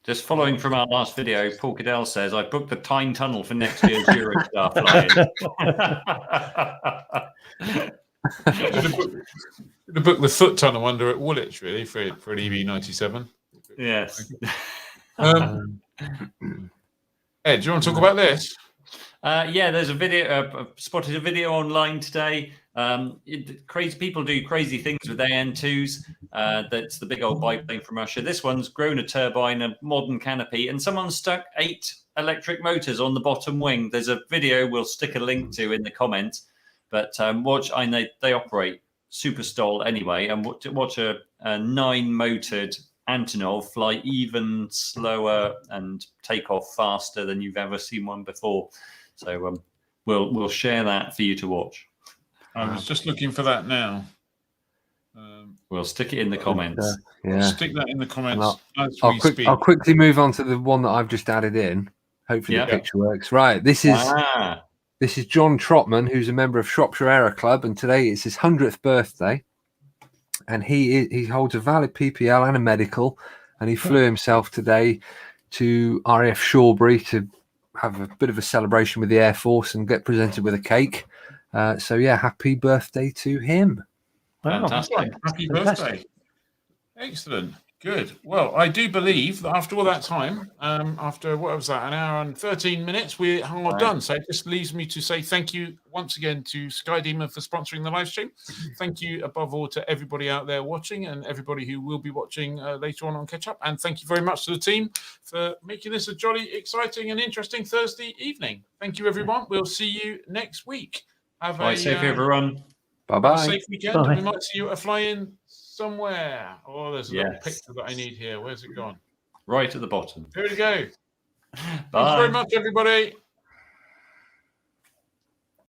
Just following from our last video, Paul Cadell says, I booked the Tyne Tunnel for next year's Eurostar flying. Could have booked the foot tunnel under at Woolwich, really, for an EV97. Yes. Ed, do you want to talk about this? Yeah, there's a video. Spotted a video online today. Crazy people do crazy things with AN2s. That's the big old biplane from Russia. This one's grown a turbine, a modern canopy, and someone stuck 8 electric motors on the bottom wing. There's a video we'll stick a link to in the comments. But watch, they operate super stall anyway, and watch a 9-motored Antonov fly even slower and take off faster than you've ever seen one before. So we'll share that for you to watch. I was just looking for that now. We'll stick it in the comments. We'll stick that in the comments. I'll quickly move on to the one that I've just added in. Hopefully the picture works. Right, this is John Trotman, who's a member of Shropshire Aero Club, and today it's his 100th birthday. And he holds a valid PPL and a medical, and he flew himself today to RAF Shawbury to have a bit of a celebration with the Air Force and get presented with a cake. So yeah, happy birthday to him. Fantastic. Happy birthday. Excellent. Good. Well, I do believe that after all that time, after what was that, an hour and 13 minutes, we are done. So it just leaves me to say thank you once again to SkyDemon for sponsoring the live stream. Thank you above all to everybody out there watching and everybody who will be watching later on Catch Up. And thank you very much to the team for making this a jolly, exciting and interesting Thursday evening. Thank you, everyone. We'll see you next week. Have a safe, everyone. Bye-bye. Have a safe weekend. We might see you at a fly-in somewhere. Oh, there's a little picture that I need here. Where's it gone? Right at the bottom. Here we go. Bye. Thanks very much, everybody.